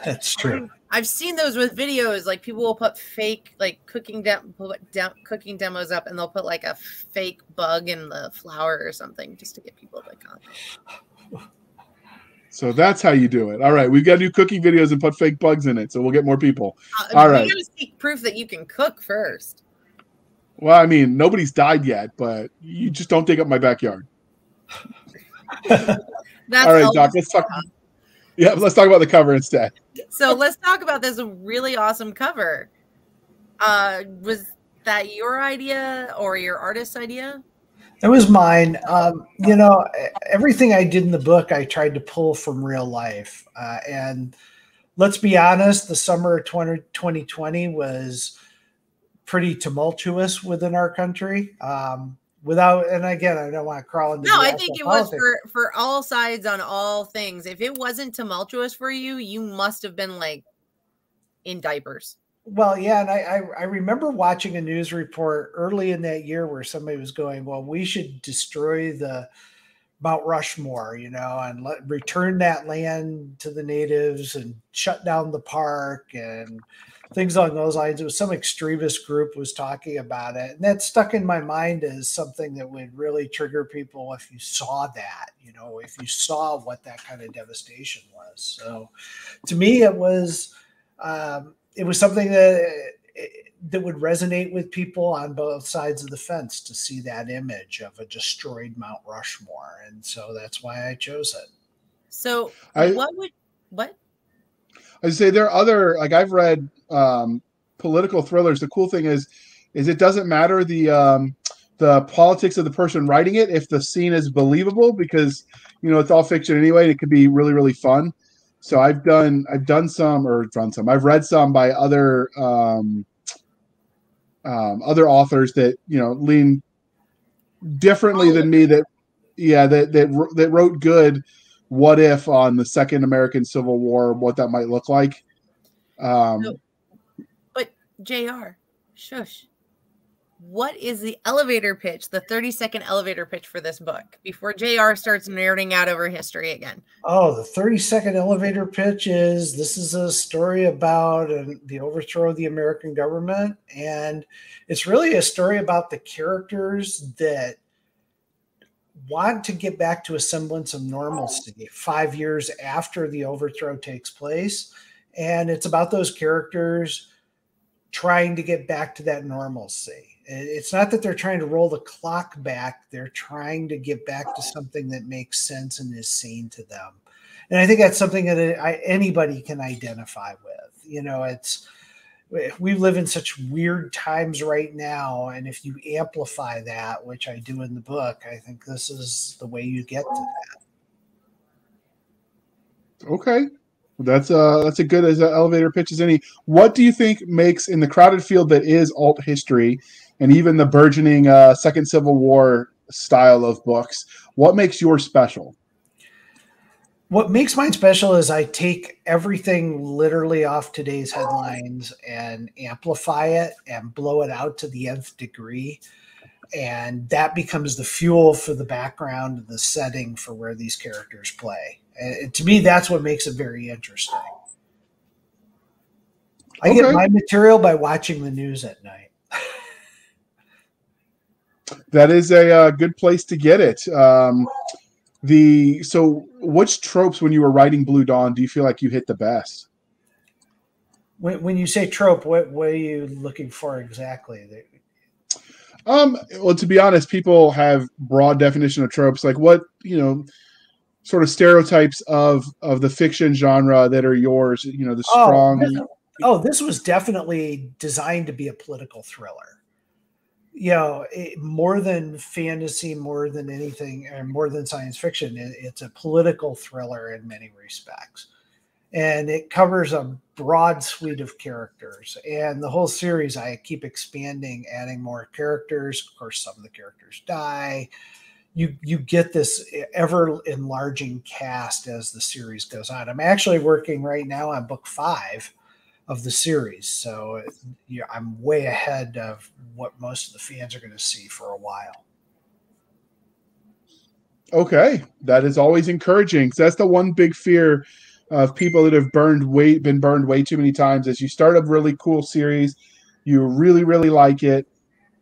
Speaker 3: That's true.
Speaker 2: I've seen those with videos. Like, people will put fake cooking demos up, and they'll put like a fake bug in the flour or something just to get people to comment.
Speaker 1: So that's how you do it. All right, we've got to do cooking videos and put fake bugs in it, so we'll get more people. All right.
Speaker 2: You got to seek proof that you can cook first.
Speaker 1: Well, I mean, nobody's died yet, but you just don't dig up my backyard. All right, Doc. Let's talk. Yeah, let's talk about the cover instead.
Speaker 2: So let's talk about this really awesome cover. Was that your idea or your artist's idea?
Speaker 3: It was mine. Everything I did in the book, I tried to pull from real life. And let's be honest, the summer of 2020 was pretty tumultuous within our country. And again, I don't want to crawl into.
Speaker 2: No, I think it was for all sides on all things. If it wasn't tumultuous for you, you must have been in diapers.
Speaker 3: Well, yeah, and I remember watching a news report early in that year where somebody was going, well, we should destroy the Mount Rushmore, and return that land to the natives and shut down the park and things along those lines. It was some extremist group was talking about it. And that stuck in my mind as something that would really trigger people if you saw that, if you saw what that kind of devastation was. So to me, it was something that would resonate with people on both sides of the fence to see that image of a destroyed Mount Rushmore. And so that's why I chose it.
Speaker 2: So what?
Speaker 1: I say there are other, I've read political thrillers. The cool thing is it doesn't matter the politics of the person writing it if the scene is believable, because, it's all fiction anyway, and it can be really, really fun. So I've read some by other authors that lean differently than me. That wrote good what if on the Second American Civil War, what that might look like.
Speaker 2: But JR, shush. what is the elevator pitch, the 30-second elevator pitch for this book before JR starts nerding out over history again?
Speaker 3: Oh, the 30-second elevator pitch is, this is a story about the overthrow of the American government. And it's really a story about the characters that want to get back to a semblance of normalcy 5 years after the overthrow takes place. And it's about those characters trying to get back to that normalcy. It's not that they're trying to roll the clock back. They're trying to get back to something that makes sense and is sane to them. And I think that's something that anybody can identify with. You know, we live in such weird times right now. And if you amplify that, which I do in the book, I think this is the way you get to that.
Speaker 1: Okay. That's a good as an elevator pitch as any. What do you think makes, in the crowded field that is alt history and even the burgeoning Second Civil War style of books, what makes yours special?
Speaker 3: What makes mine special is I take everything literally off today's headlines and amplify it and blow it out to the nth degree. And that becomes the fuel for the background and the setting for where these characters play. And to me, that's what makes it very interesting. I get my material by watching the news at night.
Speaker 1: That is a good place to get it. So which tropes, when you were writing Blue Dawn, do you feel like you hit the best?
Speaker 3: When you say trope, what are you looking for exactly?
Speaker 1: Well, to be honest, people have broad definition of tropes, like what, sort of stereotypes of the fiction genre that are yours, the strong.
Speaker 3: This was definitely designed to be a political thriller. More than fantasy, more than anything, or more than science fiction, it's a political thriller in many respects. And it covers a broad suite of characters. And the whole series, I keep expanding, adding more characters. Of course, some of the characters die. You get this ever enlarging cast as the series goes on. I'm actually working right now on book 5 of the series. So I'm way ahead of what most of the fans are going to see for a while. Okay.
Speaker 1: That is always encouraging. So that's the one big fear of people that have been burned way too many times, is you start a really cool series, you really, really like it,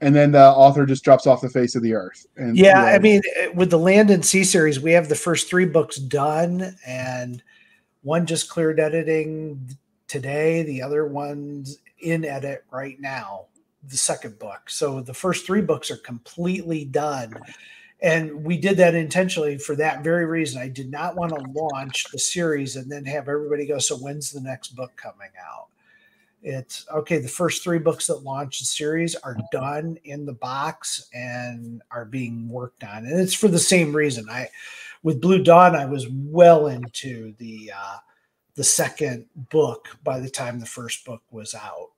Speaker 1: and then the author just drops off the face of the earth. And
Speaker 3: I mean, with the Land and Sea series, we have the first 3 books done, and one just cleared editing today. The other one's in edit right now, the second book. So the first 3 books are completely done. And we did that intentionally for that very reason. I did not want to launch the series and then have everybody go, so when's the next book coming out? It's okay. The first 3 books that launched the series are done in the box and are being worked on. And it's for the same reason. With Blue Dawn, I was well into the second book by the time the first book was out.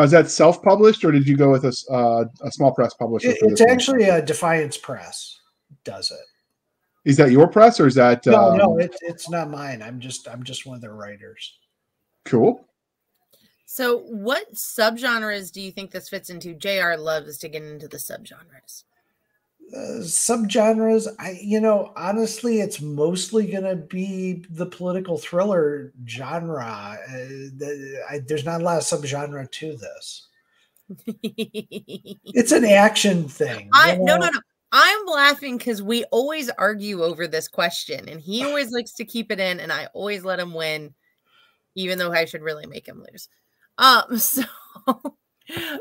Speaker 1: Is that self-published, or did you go with a small press publisher?
Speaker 3: It's actually a Defiance Press does it.
Speaker 1: Is that your press, or is that
Speaker 3: no? It's not mine. I'm just one of their writers.
Speaker 1: Cool.
Speaker 2: So, what subgenres do you think this fits into? JR loves to get into the subgenres.
Speaker 3: Subgenres, honestly, it's mostly going to be the political thriller genre. There's not a lot of subgenre to this. It's an action thing.
Speaker 2: No. I'm laughing because we always argue over this question, and he always likes to keep it in, and I always let him win, even though I should really make him lose.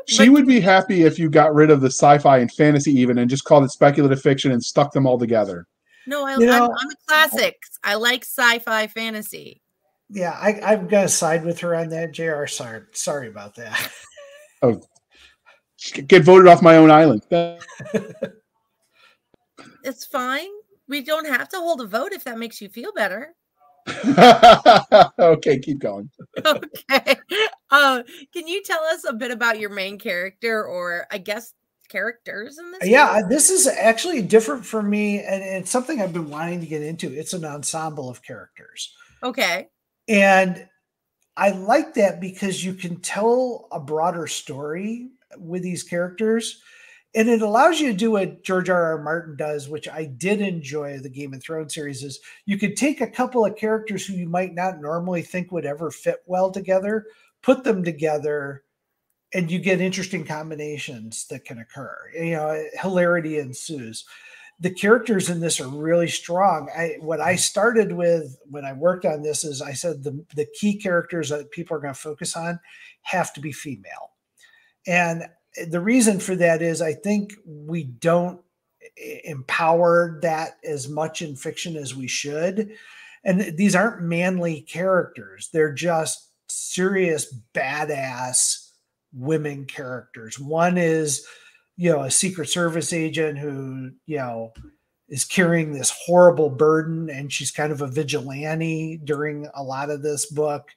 Speaker 1: She would be happy if you got rid of the sci-fi and fantasy even and just called it speculative fiction and stuck them all together.
Speaker 2: No, I'm a classics. I like sci-fi fantasy.
Speaker 3: Yeah, I'm going to side with her on that, JR. Sorry about that.
Speaker 1: Oh, get voted off my own island.
Speaker 2: It's fine. We don't have to hold a vote if that makes you feel better.
Speaker 1: Okay, keep going.
Speaker 2: Okay. Can you tell us a bit about your main character, or I guess characters in this?
Speaker 3: Yeah, this is actually different for me, and it's something I've been wanting to get into. It's an ensemble of characters.
Speaker 2: Okay.
Speaker 3: And I like that because you can tell a broader story with these characters. And it allows you to do what George R.R. Martin does, which I did enjoy the Game of Thrones series, is you could take a couple of characters who you might not normally think would ever fit well together, put them together, and you get interesting combinations that can occur. You know, hilarity ensues. The characters in this are really strong. What I started with when I worked on this is I said the key characters that people are going to focus on have to be female. And the reason for that is I think we don't empower that as much in fiction as we should. And these aren't manly characters. They're just serious, badass women characters. One is, you know, a Secret Service agent who, you know, is carrying this horrible burden, and she's kind of a vigilante during a lot of this book.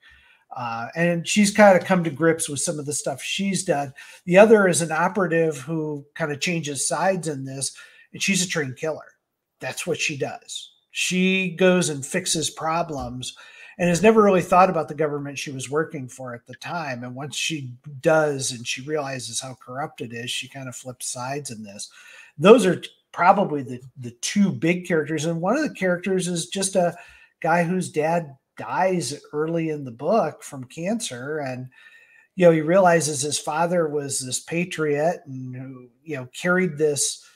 Speaker 3: And she's kind of come to grips with some of the stuff she's done. The other is an operative who kind of changes sides in this, and she's a trained killer. That's what she does. She goes and fixes problems and has never really thought about the government she was working for at the time. And once she does and she realizes how corrupt it is, she kind of flips sides in this. Those are probably the two big characters. And one of the characters is just a guy whose dad dies early in the book from cancer, and you know he realizes his father was this patriot and who, you know, carried this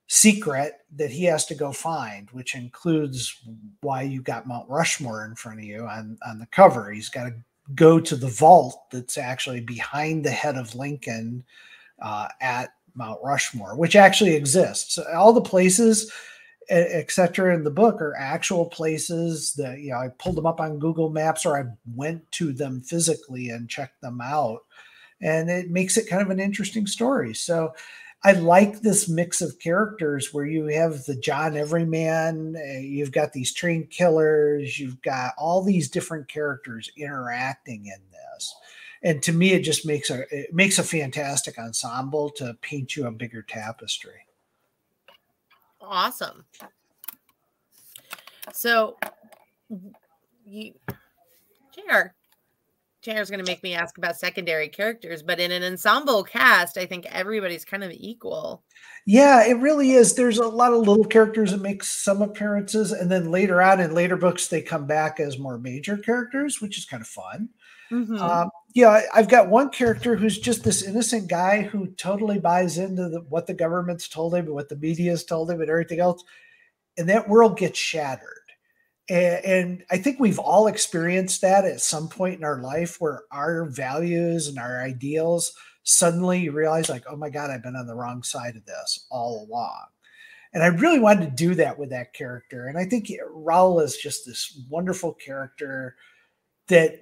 Speaker 3: secret that he has to go find, which includes why you got Mount Rushmore in front of you on the cover. He's got to go to the vault that's actually behind the head of Lincoln at Mount Rushmore, which actually exists. All the places etc. in the book are actual places that, you know, I pulled them up on Google Maps or I went to them physically and checked them out. And it makes it kind of an interesting story. So I like this mix of characters where you have the John Everyman, you've got these trained killers, you've got all these different characters interacting in this. And to me, it just makes a fantastic ensemble to paint you a bigger tapestry.
Speaker 2: Awesome. So, JR's going to make me ask about secondary characters, but in an ensemble cast, I think everybody's kind of equal.
Speaker 3: Yeah, it really is. There's a lot of little characters that make some appearances, and then later on in later books, they come back as more major characters, which is kind of fun. Mm-hmm. Yeah, I've got one character who's just this innocent guy who totally buys into what the government's told him and what the media's told him and everything else. And that world gets shattered. And I think we've all experienced that at some point in our life where our values and our ideals, suddenly you realize like, oh my God, I've been on the wrong side of this all along. And I really wanted to do that with that character. And I think Raoul is just this wonderful character that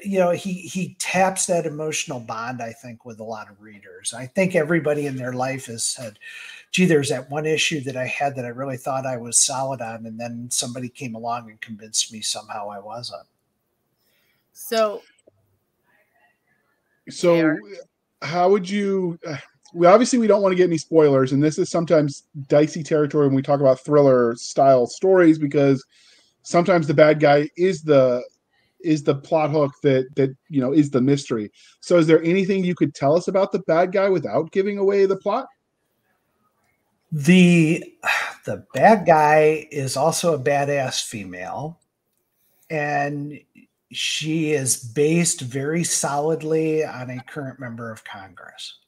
Speaker 3: you know, he taps that emotional bond, I think, with a lot of readers. I think everybody in their life has said, gee, there's that one issue that I had that I really thought I was solid on, and then somebody came along and convinced me somehow I wasn't.
Speaker 2: So
Speaker 1: how would you we don't want to get any spoilers, and this is sometimes dicey territory when we talk about thriller style stories, because sometimes the bad guy is the plot hook that you know is the mystery. So is there anything you could tell us about the bad guy without giving away the plot?
Speaker 3: The bad guy is also a badass female, and she is based very solidly on a current member of Congress.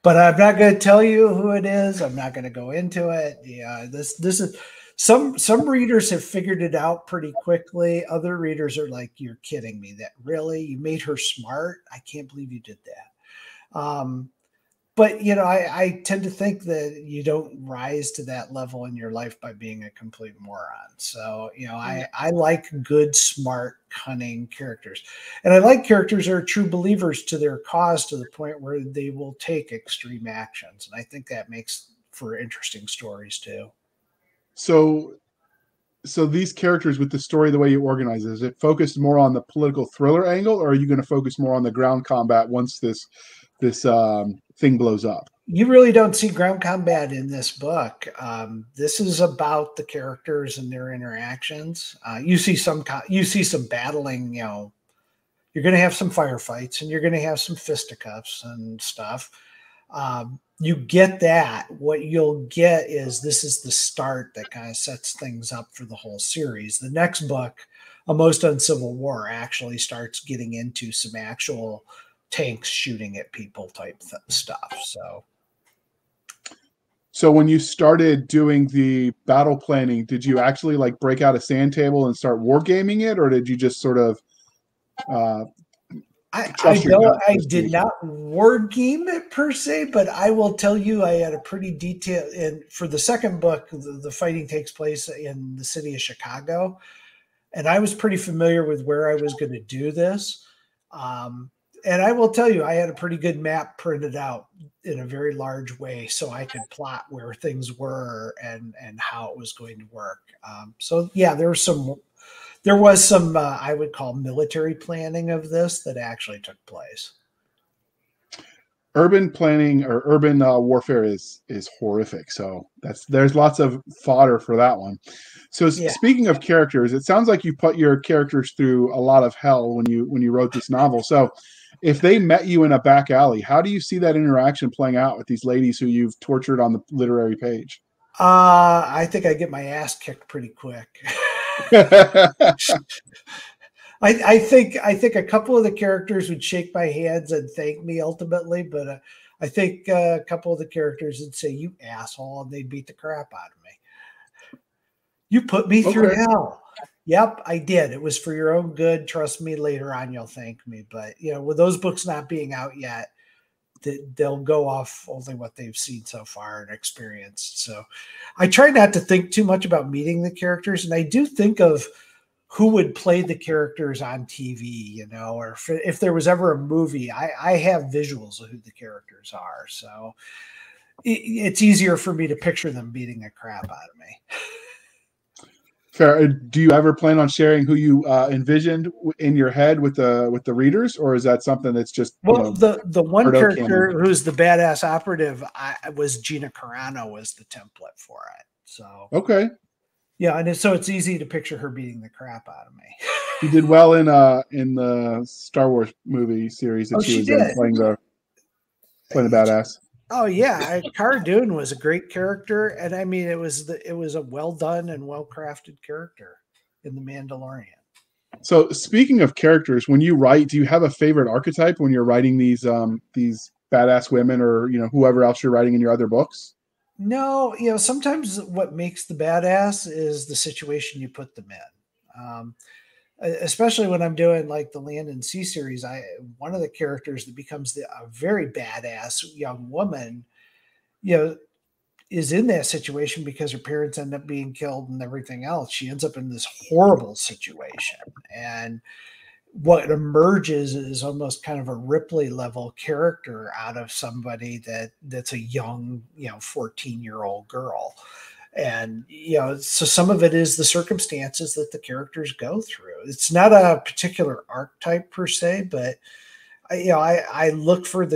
Speaker 3: But I'm not going to tell you who it is. I'm not going to go into it. Yeah, this is some readers have figured it out pretty quickly. Other readers are like, "You're kidding me! That really? You made her smart? I can't believe you did that." But you know, I tend to think that you don't rise to that level in your life by being a complete moron. So you know, I like good, smart, cunning characters, and I like characters that are true believers to their cause to the point where they will take extreme actions, and I think that makes for interesting stories too. So these characters, with the story, the way you organize it, is it focused more on the political thriller angle, or are you going to focus more on the ground combat once this thing blows up? You really don't see ground combat in this book. This is about the characters and their interactions. You see some battling, you know, you're going to have some firefights and you're going to have some fisticuffs and stuff. You get that. What you'll get is this is the start that kind of sets things up for the whole series. The next book, A Most Uncivil War, actually starts getting into some actual tanks shooting at people type stuff.
Speaker 1: So when you started doing the battle planning, did you actually like break out a sand table and start wargaming it, or did you just sort of
Speaker 3: I did not word game it per se, but I will tell you I had a pretty detailed, and for the second book, the fighting takes place in the city of Chicago, and I was pretty familiar with where I was going to do this. And I will tell you, I had a pretty good map printed out in a very large way so I could plot where things were and how it was going to work. So yeah, there was some I would call military planning of this that actually took place.
Speaker 1: Urban planning or urban warfare is horrific. So there's lots of fodder for that one. So speaking of characters, it sounds like you put your characters through a lot of hell when you wrote this novel. So if they met you in a back alley, how do you see that interaction playing out with these ladies who you've tortured on the literary page?
Speaker 3: I think I get my ass kicked pretty quick. I think a couple of the characters would shake my hands and thank me ultimately, but I think a couple of the characters would say, "You asshole," and they'd beat the crap out of me. You put me through hell. Yep, I did. It was for your own good. Trust me, later on you'll thank me. But with those books not being out yet, they'll go off only what they've seen so far and experienced. So I try not to think too much about meeting the characters. And I do think of who would play the characters on TV, or if there was ever a movie, I have visuals of who the characters are. So it's easier for me to picture them beating the crap out of me.
Speaker 1: Fair. Do you ever plan on sharing who you envisioned in your head with the readers, or is that something that's just
Speaker 3: the one
Speaker 1: Pardoe
Speaker 3: character
Speaker 1: canon?
Speaker 3: who's the badass operative was Gina Carano was the template for it. So
Speaker 1: okay,
Speaker 3: yeah, and so it's easy to picture her beating the crap out of me.
Speaker 1: She did well in the Star Wars movie series that she was in, playing the badass.
Speaker 3: Oh yeah, Cara Dune was a great character, and I mean it was a well done and well crafted character in The Mandalorian.
Speaker 1: So speaking of characters, when you write, do you have a favorite archetype when you're writing these badass women or whoever else you're writing in your other books?
Speaker 3: No, sometimes what makes the badass is the situation you put them in. Especially when I'm doing like the Land and Sea series, one of the characters that becomes a very badass young woman, is in that situation because her parents end up being killed and everything else. She ends up in this horrible situation, and what emerges is almost kind of a Ripley level character out of somebody that's a young, 14-year-old girl. And, so some of it is the circumstances that the characters go through. It's not a particular archetype per se, but I look for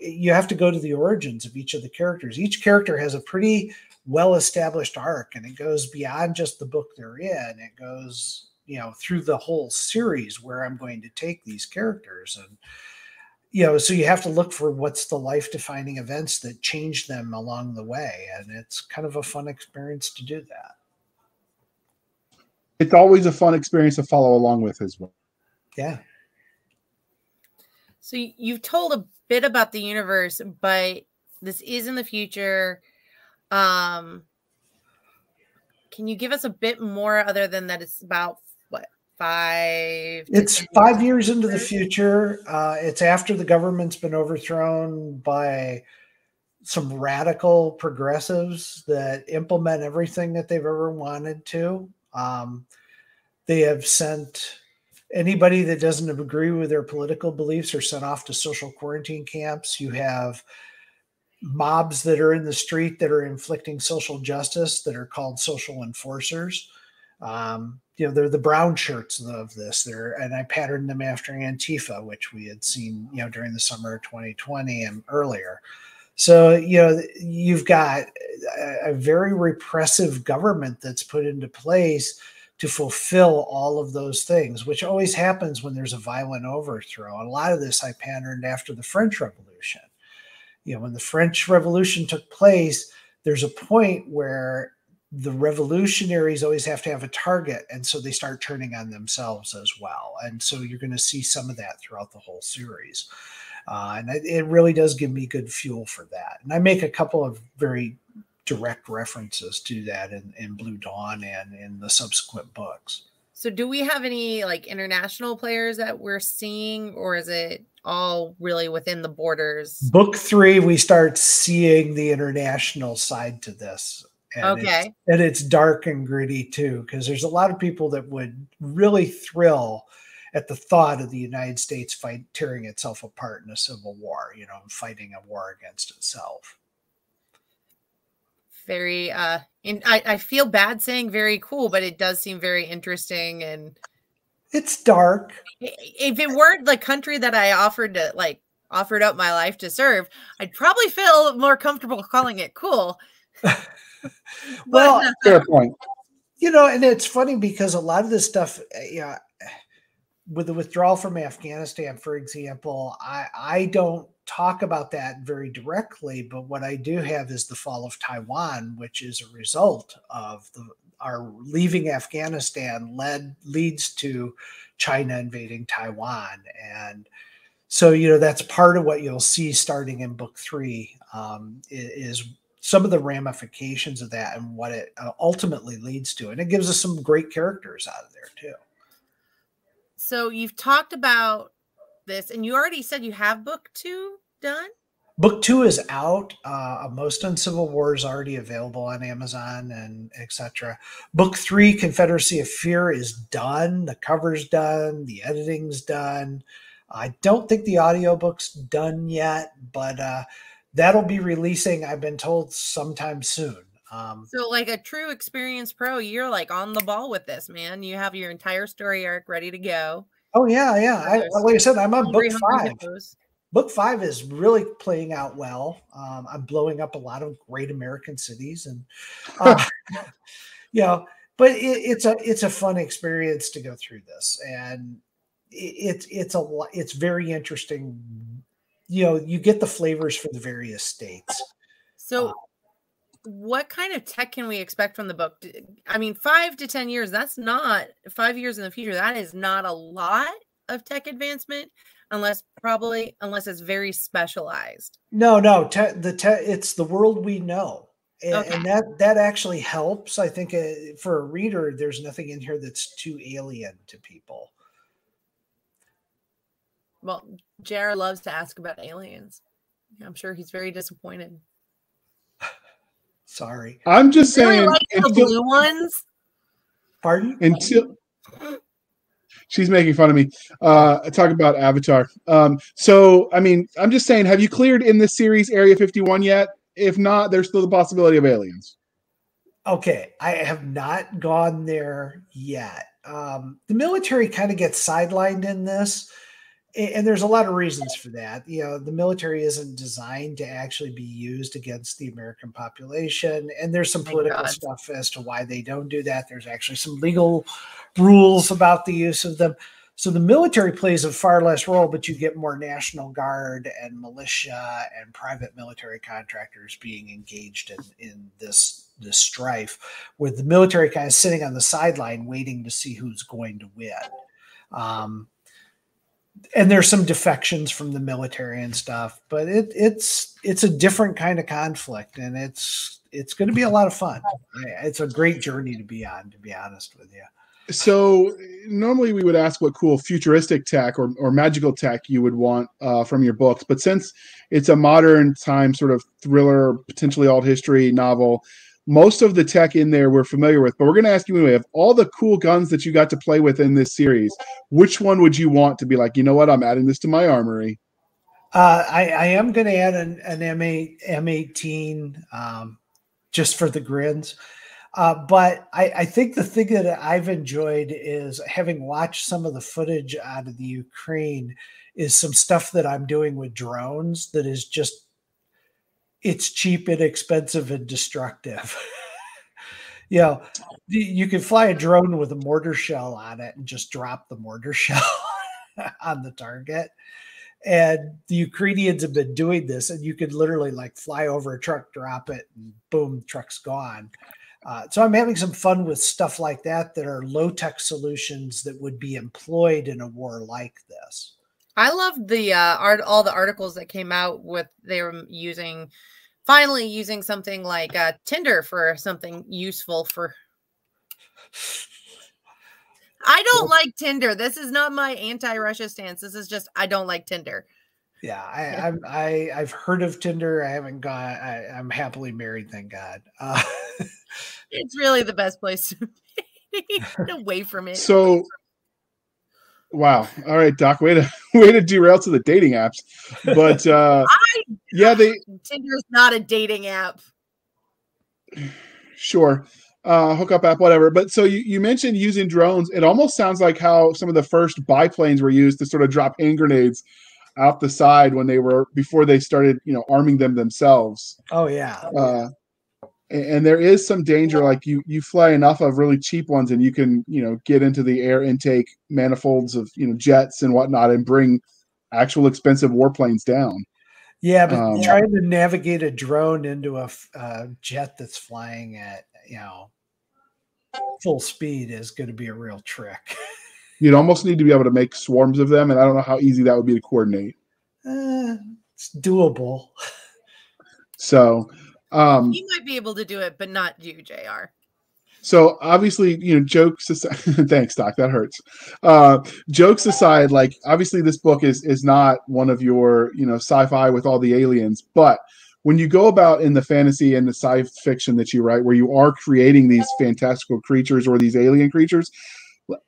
Speaker 3: you have to go to the origins of each of the characters. Each character has a pretty well-established arc, and it goes beyond just the book they're in. It goes, through the whole series where I'm going to take these characters. And, so you have to look for what's the life-defining events that change them along the way. And it's kind of a fun experience to do that.
Speaker 1: It's always a fun experience to follow along with as well.
Speaker 3: Yeah.
Speaker 2: So you've told a bit about the universe, but this is in the future. Can you give us a bit more other than that? It's about what?
Speaker 3: It's 5 years into the future. It's after the government's been overthrown by some radical progressives that implement everything that they've ever wanted to. They have sent anybody that doesn't agree with their political beliefs are sent off to social quarantine camps. You have mobs that are in the street that are inflicting social justice that are called social enforcers. They're the brown shirts of this. And I patterned them after Antifa, which we had seen, during the summer of 2020 and earlier. So, you've got a very repressive government that's put into place to fulfill all of those things, which always happens when there's a violent overthrow. And a lot of this I patterned after the French Revolution. When the French Revolution took place, there's a point where the revolutionaries always have to have a target, and so they start turning on themselves as well. And so you're going to see some of that throughout the whole series. And it really does give me good fuel for that. And I make a couple of very direct references to that in Blue Dawn and in the subsequent books.
Speaker 2: So do we have any like international players that we're seeing, or is it all really within the borders?
Speaker 3: Book 3, we start seeing the international side to this. And
Speaker 2: okay.
Speaker 3: It's dark and gritty too, because there's a lot of people that would really thrill at the thought of the United States tearing itself apart in a civil war, fighting a war against itself.
Speaker 2: Very, I feel bad saying very cool, but it does seem very interesting. And
Speaker 3: it's dark.
Speaker 2: If it weren't the country that I offered up my life to serve, I'd probably feel more comfortable calling it cool.
Speaker 3: Well,
Speaker 1: fair point.
Speaker 3: And it's funny because a lot of this stuff, with the withdrawal from Afghanistan, for example, I don't talk about that very directly, but what I do have is the fall of Taiwan, which is a result of our leaving Afghanistan leads to China invading Taiwan. And so, that's part of what you'll see starting in book 3 is some of the ramifications of that and what it ultimately leads to. And it gives us some great characters out of there too.
Speaker 2: So you've talked about this, and you already said you have book 2 done?
Speaker 3: Book 2 is out. Most Uncivil War is already available on Amazon and etc. Book 3, Confederacy of Fear, is done. The cover's done. The editing's done. I don't think the audiobook's done yet, but that'll be releasing, I've been told, sometime soon.
Speaker 2: So like a true experienced pro, you're like on the ball with this, man. You have your entire story arc ready to go.
Speaker 3: Oh, yeah. Like I said, I'm on book 5.
Speaker 2: Hippos.
Speaker 3: Book 5 is really playing out well. I'm blowing up a lot of great American cities, and but it's a fun experience to go through this, and it's very interesting. You get the flavors for the various states.
Speaker 2: So what kind of tech can we expect from the book? I mean, 5 to 10 years, that's not 5 years in the future. That is not a lot of tech advancement unless it's very specialized.
Speaker 3: No, it's the world we know. And that actually helps. I think for a reader, there's nothing in here that's too alien to people.
Speaker 2: Well, JR loves to ask about aliens. I'm sure he's very disappointed.
Speaker 3: Sorry.
Speaker 1: I'm just saying.
Speaker 2: Like the blue ones?
Speaker 3: Pardon?
Speaker 1: She's making fun of me. Talk about Avatar. So, I mean, I'm just saying, have you cleared in this series Area 51 yet? If not, there's still the possibility of aliens.
Speaker 3: Okay. I have not gone there yet. The military kind of gets sidelined in this. And there's a lot of reasons for that. The military isn't designed to actually be used against the American population. And there's some political stuff as to why they don't do that. There's actually some legal rules about the use of them. So the military plays a far less role, but you get more National Guard and militia and private military contractors being engaged in this strife, with the military kind of sitting on the sideline waiting to see who's going to win. And there's some defections from the military and stuff, but it's a different kind of conflict, and it's going to be a lot of fun. It's a great journey to be on, to be honest with you.
Speaker 1: So normally we would ask what cool futuristic tech or magical tech you would want from your books, but since it's a modern time sort of thriller, potentially alt history novel, most of the tech in there we're familiar with, but we're going to ask you anyway, of all the cool guns that you got to play with in this series, which one would you want to be like, you know what, I'm adding this to my armory?
Speaker 3: I am going to add an M18 just for the grins. But I think the thing that I've enjoyed is, having watched some of the footage out of the Ukraine, is some stuff that I'm doing with drones that is just, it's cheap, inexpensive, and destructive. You know, you can fly a drone with a mortar shell on it and just drop the mortar shell on the target. And the Ukrainians have been doing this, and you could literally like fly over a truck, drop it, and boom, truck's gone. So I'm having some fun with stuff like that that are low-tech solutions that would be employed in a war like this.
Speaker 2: I love the all the articles that came out with they were finally using something like Tinder for something useful for. I don't like Tinder. This is not my anti-Russia stance. This is just I don't like Tinder.
Speaker 3: Yeah, I've heard of Tinder. I haven't gone. I'm happily married, thank God.
Speaker 2: It's really the best place to be. Away from it.
Speaker 1: So, wow. All right, Doc. Way to derail to the dating apps. But
Speaker 2: Tinder is not a dating app.
Speaker 1: Sure. Hookup app, whatever. But so you mentioned using drones. It almost sounds like how some of the first biplanes were used to sort of drop hand grenades out the side before they started, arming them themselves.
Speaker 3: Oh yeah.
Speaker 1: And there is some danger, like you fly enough of really cheap ones and you can, get into the air intake manifolds of, jets and whatnot and bring actual expensive warplanes down.
Speaker 3: Yeah, but trying to navigate a drone into a jet that's flying at, full speed is going to be a real trick.
Speaker 1: You'd almost need to be able to make swarms of them, and I don't know how easy that would be to coordinate.
Speaker 3: It's doable.
Speaker 1: So
Speaker 2: you might be able to do it, but not you, JR.
Speaker 1: So obviously, jokes aside, thanks, Doc. That hurts. Jokes aside, like obviously this book is not one of your, sci-fi with all the aliens, but when you go about in the fantasy and the sci fiction that you write, where you are creating these fantastical creatures or these alien creatures,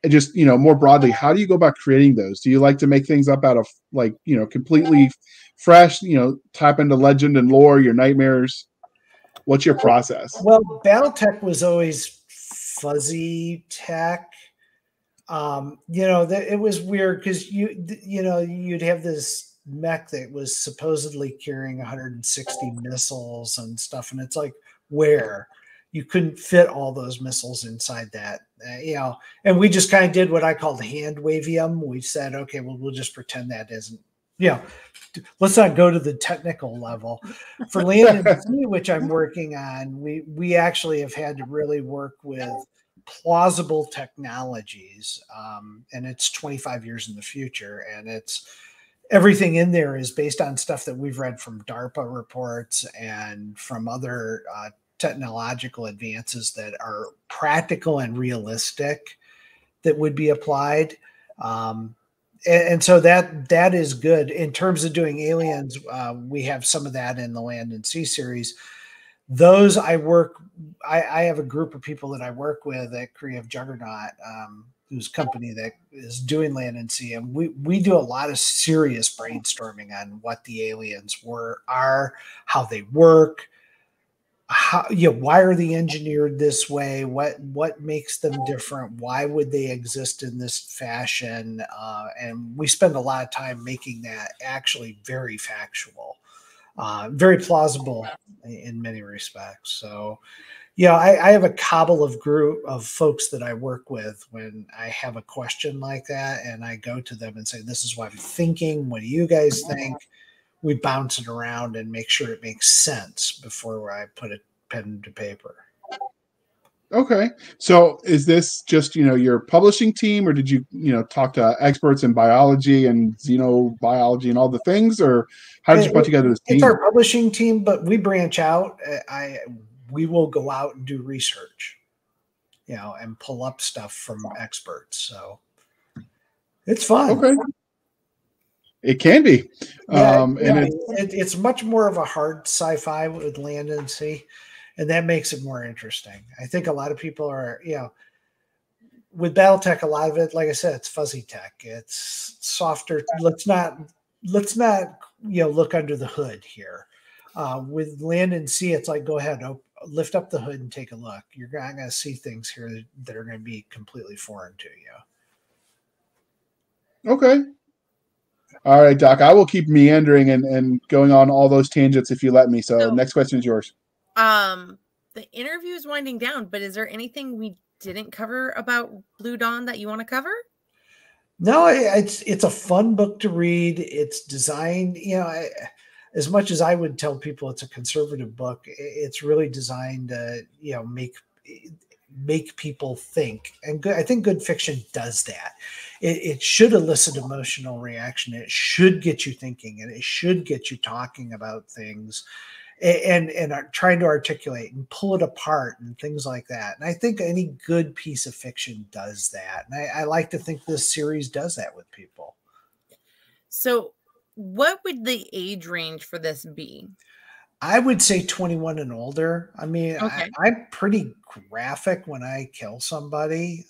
Speaker 1: just, more broadly, how do you go about creating those? Do you like to make things up out of like, completely fresh, tap into legend and lore, your nightmares? What's your process?
Speaker 3: Well, BattleTech was always fuzzy tech. It was weird because you'd have this mech that was supposedly carrying 160 missiles and stuff, and it's like, where you couldn't fit all those missiles inside that, and we just kind of did what I called hand wavium. We said, okay, well, we'll just pretend that isn't, let's not go to the technical level. For Land and Sea, which I'm working on, we actually have had to really work with plausible technologies, and it's 25 years in the future, and it's everything in there is based on stuff that we've read from DARPA reports and from other technological advances that are practical and realistic that would be applied. And so that is good. In terms of doing aliens, we have some of that in the Land and Sea series. Those I have a group of people that I work with at Creative Juggernaut, whose company that is doing Land and Sea. And we do a lot of serious brainstorming on what the aliens are, how they work, why are they engineered this way? What makes them different? Why would they exist in this fashion? And we spend a lot of time making that actually very factual, very plausible in many respects. So, I have a cobble of group of folks that I work with when I have a question like that, and I go to them and say, "This is what I'm thinking. What do you guys think?" We bounce it around and make sure it makes sense before I put a pen to paper.
Speaker 1: Okay. So is this just, your publishing team, or did you, talk to experts in biology and xenobiology and all the things, or how did you put together this team?
Speaker 3: It's our publishing team, but we branch out. We will go out and do research, and pull up stuff from experts. So it's fun.
Speaker 1: Okay. It can be.
Speaker 3: It's much more of a hard sci-fi with Land and Sea, and that makes it more interesting. I think a lot of people are, with BattleTech, a lot of it, like I said, it's fuzzy tech. It's softer. Let's not look under the hood here. With Land and Sea, it's like, go ahead, lift up the hood and take a look. You're not going to see things here that are going to be completely foreign to you.
Speaker 1: Okay. All right, Doc, I will keep meandering and going on all those tangents if you let me. So next question is yours.
Speaker 2: the interview is winding down, but is there anything we didn't cover about Blue Dawn that you want to cover?
Speaker 3: No, it's a fun book to read. It's designed, as much as I would tell people it's a conservative book, it's really designed to, make people think. And I think good fiction does that. It should elicit emotional reaction. It should get you thinking, and it should get you talking about things and trying to articulate and pull it apart and things like that. And I think any good piece of fiction does that. And I like to think this series does that with people.
Speaker 2: So what would the age range for this be?
Speaker 3: I would say 21 and older. I mean,
Speaker 2: okay.
Speaker 3: I'm pretty graphic when I kill somebody.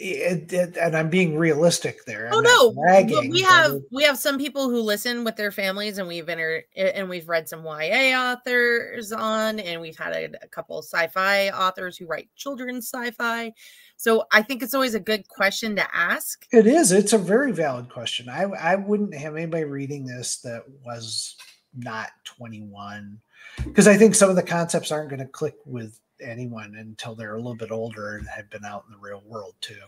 Speaker 3: And I'm being realistic there.
Speaker 2: Oh no, bragging, we have some people who listen with their families, and we've read some YA authors on, and we've had a couple of sci-fi authors who write children's sci-fi. So I think it's always a good question to ask.
Speaker 3: It is. It's a very valid question. I wouldn't have anybody reading this that was not 21, because I think some of the concepts aren't going to click with anyone until they're a little bit older and have been out in the real world too.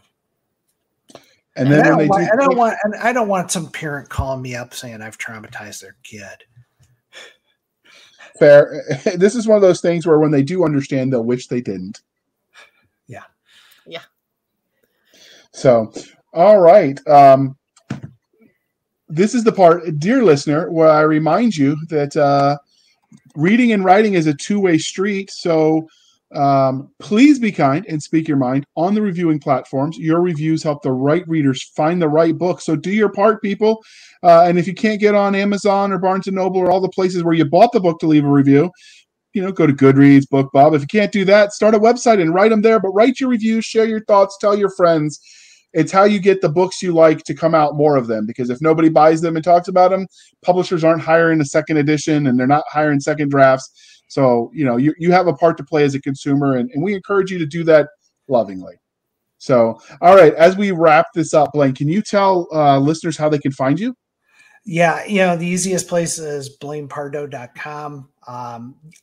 Speaker 3: And then I don't want some parent calling me up saying I've traumatized their kid.
Speaker 1: Fair. This is one of those things where when they do understand, they'll wish they didn't.
Speaker 3: Yeah.
Speaker 2: Yeah.
Speaker 1: So, all right. This is the part, dear listener, where I remind you that reading and writing is a two-way street. So please be kind and speak your mind on the reviewing platforms. Your reviews help the right readers find the right book. So do your part, people. And if you can't get on Amazon or Barnes & Noble or all the places where you bought the book to leave a review, go to Goodreads, BookBub. If you can't do that, start a website and write them there. But write your reviews, share your thoughts, tell your friends. It's how you get the books you like to come out more of them, because if nobody buys them and talks about them, publishers aren't hiring a second edition and they're not hiring second drafts. So, you have a part to play as a consumer, and we encourage you to do that lovingly. So, all right, as we wrap this up, Blaine, can you tell listeners how they can find you?
Speaker 3: Yeah, the easiest place is blainepardoe.com.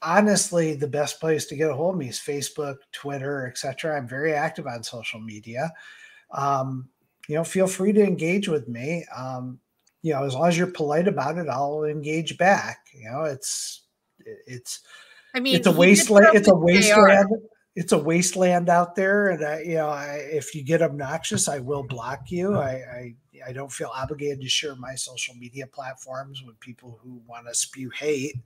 Speaker 3: Honestly, the best place to get a hold of me is Facebook, Twitter, etc. I'm very active on social media. Feel free to engage with me. As long as you're polite about it, I'll engage back. It's a wasteland. It's a wasteland. It's a wasteland out there. And if you get obnoxious, I will block you. I don't feel obligated to share my social media platforms with people who want to spew hate.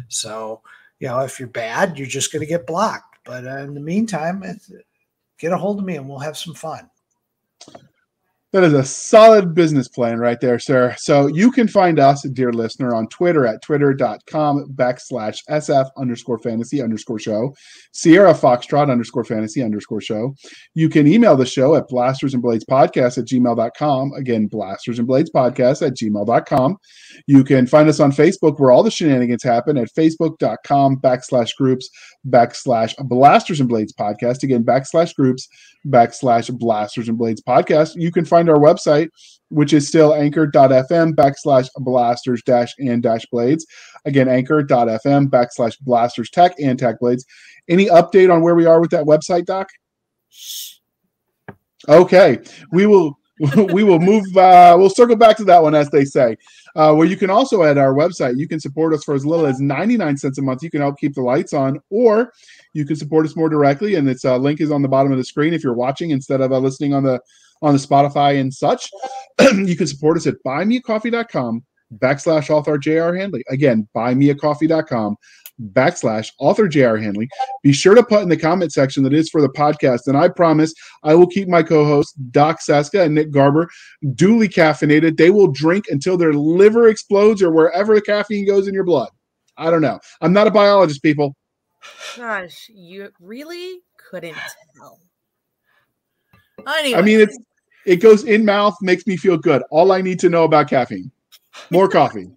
Speaker 3: So, if you're bad, you're just going to get blocked. But in the meantime, get a hold of me and we'll have some fun.
Speaker 1: That is a solid business plan right there, sir. So you can find us, dear listener, on Twitter at twitter.com/SF_fantasy_show, Sierra Foxtrot _fantasy_show. You can email the show at blastersandbladespodcast@gmail.com. Again, blastersandbladespodcast@gmail.com. You can find us on Facebook, where all the shenanigans happen, at facebook.com/groups/Blasters and Blades Podcast. Again, /groups/Blasters and Blades Podcast. You can find our website, which is still anchor.fm/blasters-and-blades. Again, anchor.fm/blasters-tech-and-tech-blades. Any update on where we are with that website, Doc? Okay. We will move. We'll circle back to that one, as they say. Where you can also, at our website, you can support us for as little as 99 cents a month. You can help keep the lights on, or you can support us more directly, and its link is on the bottom of the screen if you're watching instead of listening on the Spotify and such. You can support us at buymeacoffee.com/author J.R. Handley. Again, buymeacoffee.com/author J.R. Handley. Be sure to put in the comment section that is for the podcast, and I promise I will keep my co-hosts, Doc Cisca and Nick Garber, duly caffeinated. They will drink until their liver explodes or wherever the caffeine goes in your blood. I don't know. I'm not a biologist, people.
Speaker 2: Gosh, you really couldn't tell. Anyway.
Speaker 1: I mean, it goes in mouth, makes me feel good. All I need to know about caffeine. More coffee.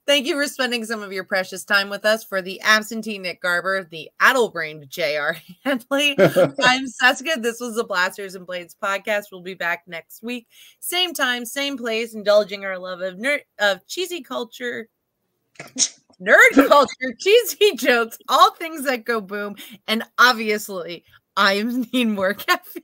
Speaker 2: Thank you for spending some of your precious time with us. For the absentee Nick Garber, the addle-brained J.R. Handley, I'm Cisca. This was the Blasters and Blades podcast. We'll be back next week. Same time, same place, indulging our love of cheesy culture. nerd culture, cheesy jokes, all things that go boom, and obviously I need more caffeine.